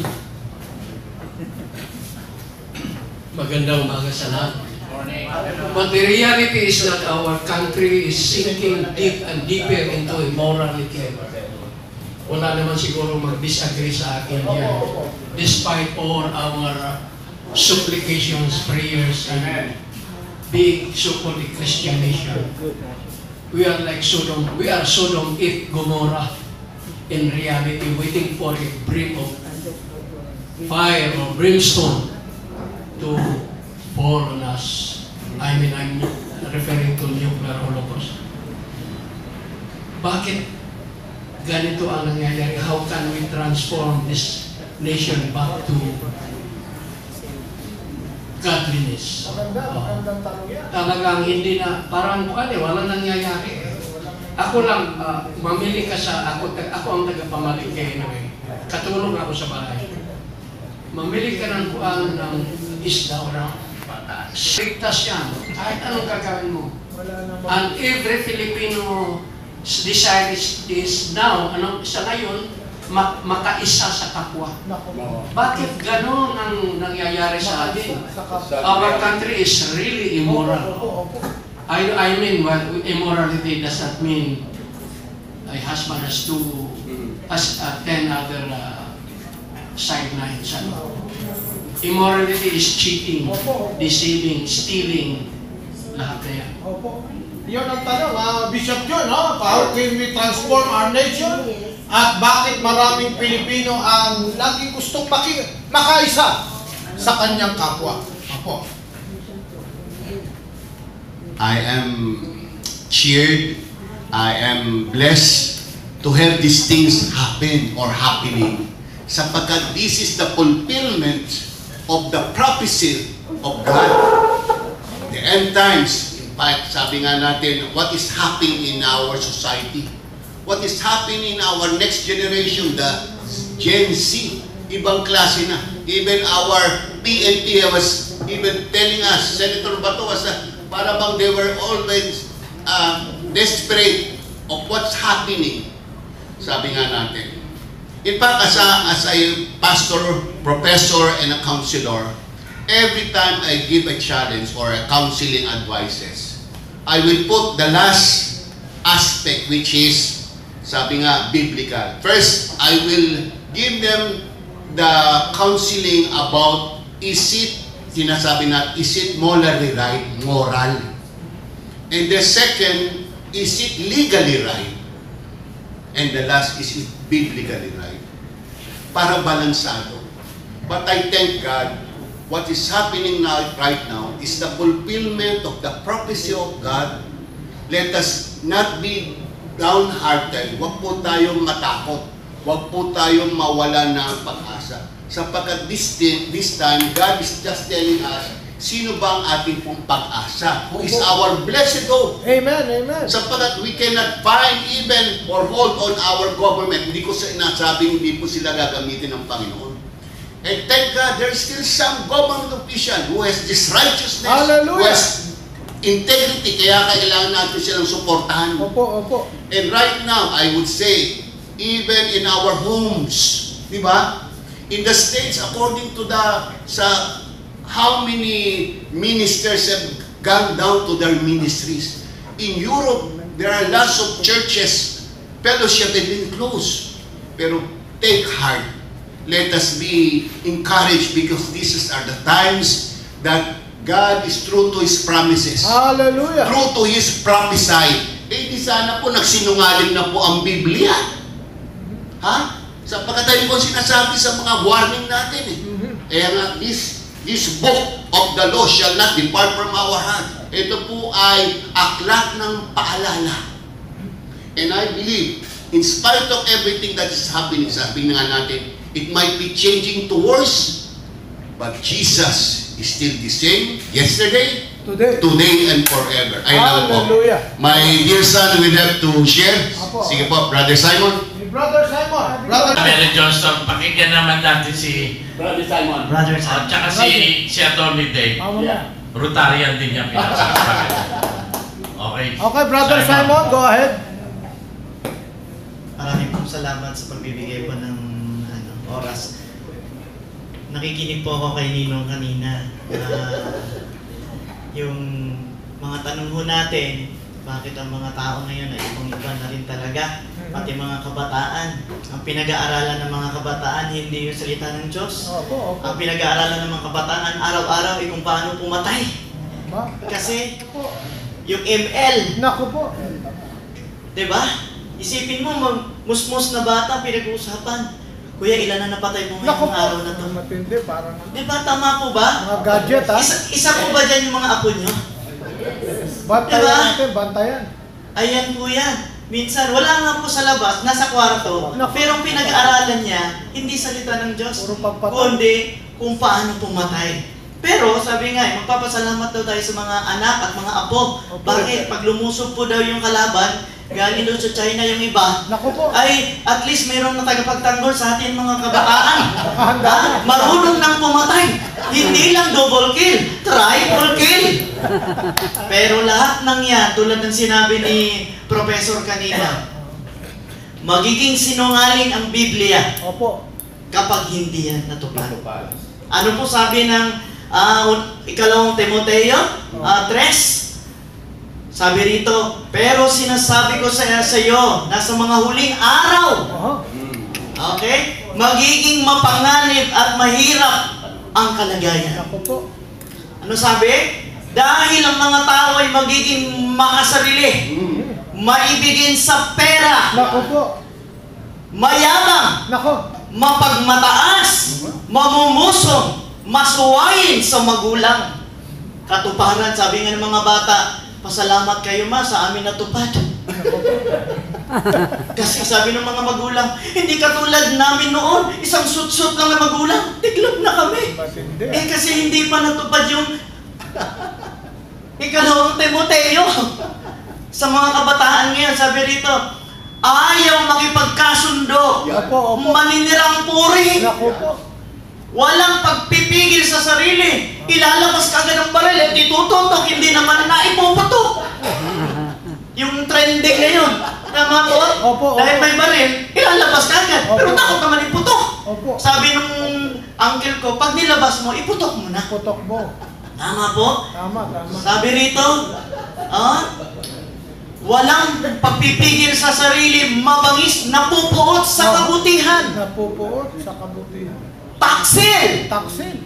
Magandang umaga sa lahat. But the reality is that our country is sinking deep and deeper into immorality. wala naman siguro mag-disagree sa akin yan. Despite all our supplications, prayers, and being so-called Christian nation, we are like Sodom. We are Sodom, Gomorrah. In reality, waiting for a brim of fire or brimstone to fall on us. I mean, I'm referring to nuclear holocaust. Bakit ganito ang nangyayari? How can we transform this nation back to godliness? Talagang hindi na, parang walang nangyayari. Ako lang, mamili ka sa, ako ang tagapamalingke anyway. Katulong ako sa bahay. Mamili ka ng kuan ng isda o ng patas. Ligtas yan. Kahit anong gagawin mo. And every Filipino desire is now, sa ngayon, makaisa sa kapwa. Bakit ganon ang nangyayari sa atin? Our country is really immoral. I mean, well, immorality does not mean a husband has 10 other sidelines. Immorality is cheating, deceiving, stealing, lahat na yan. Yun ang tanong, Bishop John, no? How can we transform our nation? At bakit maraming Pilipino ang lagi gustong makaisa sa kanyang kapwa? Apo. I am cheered, I am blessed to have these things happen or happening. Sapagkat this is the fulfillment of the prophecy of God. The end times, in fact, sabi nga natin, what is happening in our society? What is happening in our next generation, the Gen Z? Ibang klase na. Even our PNP was even telling us, Senator Bato was para bang they were always desperate of what's happening. Sabi nga natin. In fact, as a pastor, professor, and a counselor, every time I give a challenge or a counseling advices, I will put the last aspect, which is, sabi nga, biblical. First, I will give them the counseling about, sinasabi na, is it morally right? Moral. And the second, is it legally right? And the last, is it biblically right? Para balansado. But I thank God, what is happening now, right now, is the fulfillment of the prophecy of God. Let us not be downhearted. Huwag po tayong matakot. Huwag po tayong mawala ng pag-asa. Sapagkat this time, God is just telling us, sino ba ang ating pong pag-asa? Who is our blessed hope? Amen, amen. Sapagkat we cannot find even or hold on our government. Hindi ko sinasabing hindi po sila gagamitin ng Panginoon. And thank God, there is still some government official who has this righteousness, Hallelujah. who has integrity, kaya kailangan natin silang suportahan. Opo, opo. And right now, I would say, even in our homes, di ba? In the States, according to how many ministers have gone down to their ministries. In Europe, there are lots of churches, fellowship have been closed. Pero take heart. Let us be encouraged because these are the times that God is true to His promises. Hallelujah. True to His prophesy. Di sana po nagsinungaling na po ang Biblia. Ha? Sapagkat tayo po sinasabi sa mga warning natin eh. Kaya nga, this book of the law shall not depart from our heart. Ito po ay aklat ng paalala. And I believe, in spite of everything that is happening, sabi nga natin, it might be changing to worse, but Jesus is still the same yesterday, today, and forever. I know po. My dear son will have to share. Sige po, Brother Simon. Brother Simon. Brother Johnson, pakinggan naman natin si Brother Simon. at saka si Atty. Dave. Rotarian din niya pinagsasabi. Okay. Okay, Brother Simon, go ahead. Maraming pong salamat sa pagbibigay po ng oras. Nakikinig po ako kay Ninong kanina. Yung mga tanong ho natin, bakit ang mga tao ngayon ay ibang-iba na rin talaga. Pati mga kabataan. Ang pinag-aaralan ng mga kabataan, hindi yung salita ng Diyos. Ang pinag-aaralan ng mga kabataan, araw-araw ay kung paano pumatay. Kasi, yung ML. Naku po. Diba? Isipin mo, musmos na bata, pinag-uusapan. Kuya, ilan na napatay mo ngayong araw na to? Matindi, parang... Diba, tama po ba? Mga gadget, ha? Isa po ba dyan yung mga apo nyo? Bantayan diba? natin, bantayan. Ayan po yan. Minsan, wala nga po sa labas, nasa kwarto, pero ang pinag-aaralan niya, hindi salita ng Diyos, kundi kung paano pumatay. Pero, sabi nga, magpapasalamat daw tayo sa mga anak at mga apo. Bakit? Pag lumusob po daw yung kalaban, galing doon sa China yung iba, ay at least mayroon na tagapagtanggol sa atin mga kabataan. Marunong nang pumatay. Hindi lang double kill, triple kill. Pero lahat ng yan, tulad ng sinabi ni Professor kanina, magiging sinungaling ang Biblia kapag hindi yan natupad. Ano po sabi ng ikalawang Timoteo 3? Sabi rito, pero sinasabi ko sa iyo na sa mga huling araw, okay, magiging mapanganib at mahirap ang kalagayan. Ano sabi? Dahil ang mga tao ay magiging makasarili, maibigin sa pera, mayabang, mapagmataas, mamumusong, masuwayin sa magulang. Katuparan, sabi nga ng mga bata, pasalamat kayo ma sa amin natupad. Kasi sabi ng mga magulang, hindi katulad namin noon, isang sut-sut lang na magulang, tiglop na kami. Kasi hindi pa natupad yung ikalawang Timoteo. Sa mga kabataan ngayon, sabi rito, ayaw makipagkasundo, maninirang puri, walang pagpipigil sa sarili, ilalabas ka agad ng baril at itututok, hindi naman na ipuputok. Yung trending ngayon, tama po? Dahil may baril, ilalabas ka agad, pero takot naman iputok. Sabi nung uncle ko, pag nilabas mo, iputok mo na. Putok mo. Tama po? Tama. Sabi rito, walang pagpipigil sa sarili, mabangis, napupuot sa kabutihan. Napupuot sa kabutihan. Taksil!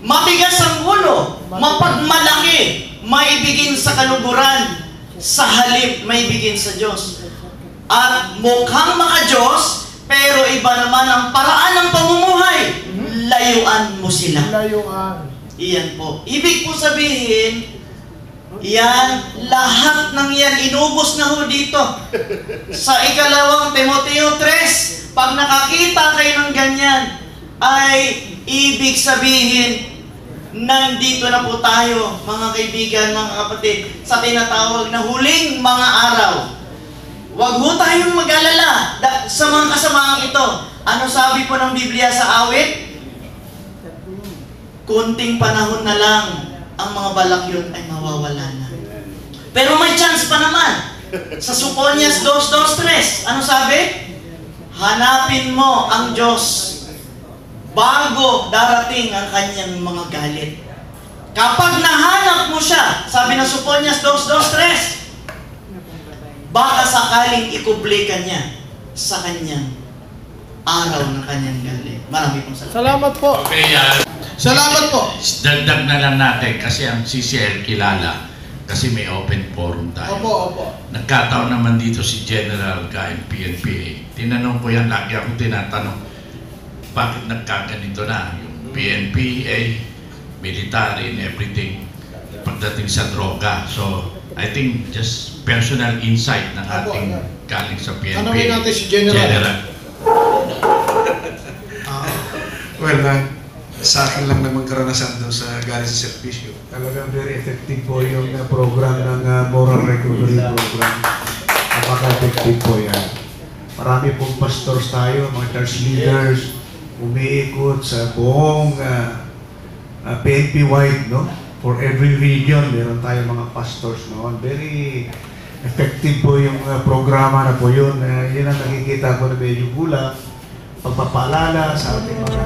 Matigas ang ulo, mapagmalaki, maibigin sa kaluguran, sa halip maibigin sa Diyos. At mukhang maka-Diyos, pero iba naman ang paraan ng pamumuhay. Layuan mo sila. Iyan po. Ibig po sabihin, yan, lahat ng yan, inubos na ho dito. Sa ikalawang Timoteo 3, pag nakakita kayo ng ganyan, ay ibig sabihin, nandito na po tayo, mga kaibigan, mga kapatid, sa tinatawag na huling mga araw. Huwag ho tayong mag-alala sa mga kasamaang ito. Ano sabi po ng Biblia sa awit? Kunting panahon na lang, ang mga balakyon ay mawawala na. Pero may chance pa naman. Sa Soponias 2:3, ano sabi? Hanapin mo ang Diyos bago darating ang kanyang mga galit. Kapag nahanap mo siya, sabi ng Soponias 2:3, baka sakaling ikubli ka niya sa kanyang araw ng kanyang galit. Marami pong salamat. Salamat po. Okay, salamat po. Dagdag na lang natin kasi ang CCL kilala kasi may open forum tayo. Opo. Nagkataon naman dito si General Gain PNPA. Tinanong ko yan, lagi ako tinatanong, bakit nagkaganito na yung PNPA, military and everything pagdating sa droga. So, I think just personal insight ng ating galing sa PNPA. Tanungin natin si General. Well, sa akin lang naman karanasan doon sa galing sa servisyo. Talagang very effective po yung program ng moral recovery program. Napaka-effective po yan. Marami pong pastors tayo, mga church leaders, umiikot sa buong PNP-wide, no? For every region, meron tayo mga pastors noon. Very effective po yung programa na po yun. Yun ang nakikita ko na medyo kulang. Pagpapaalala sa ating mga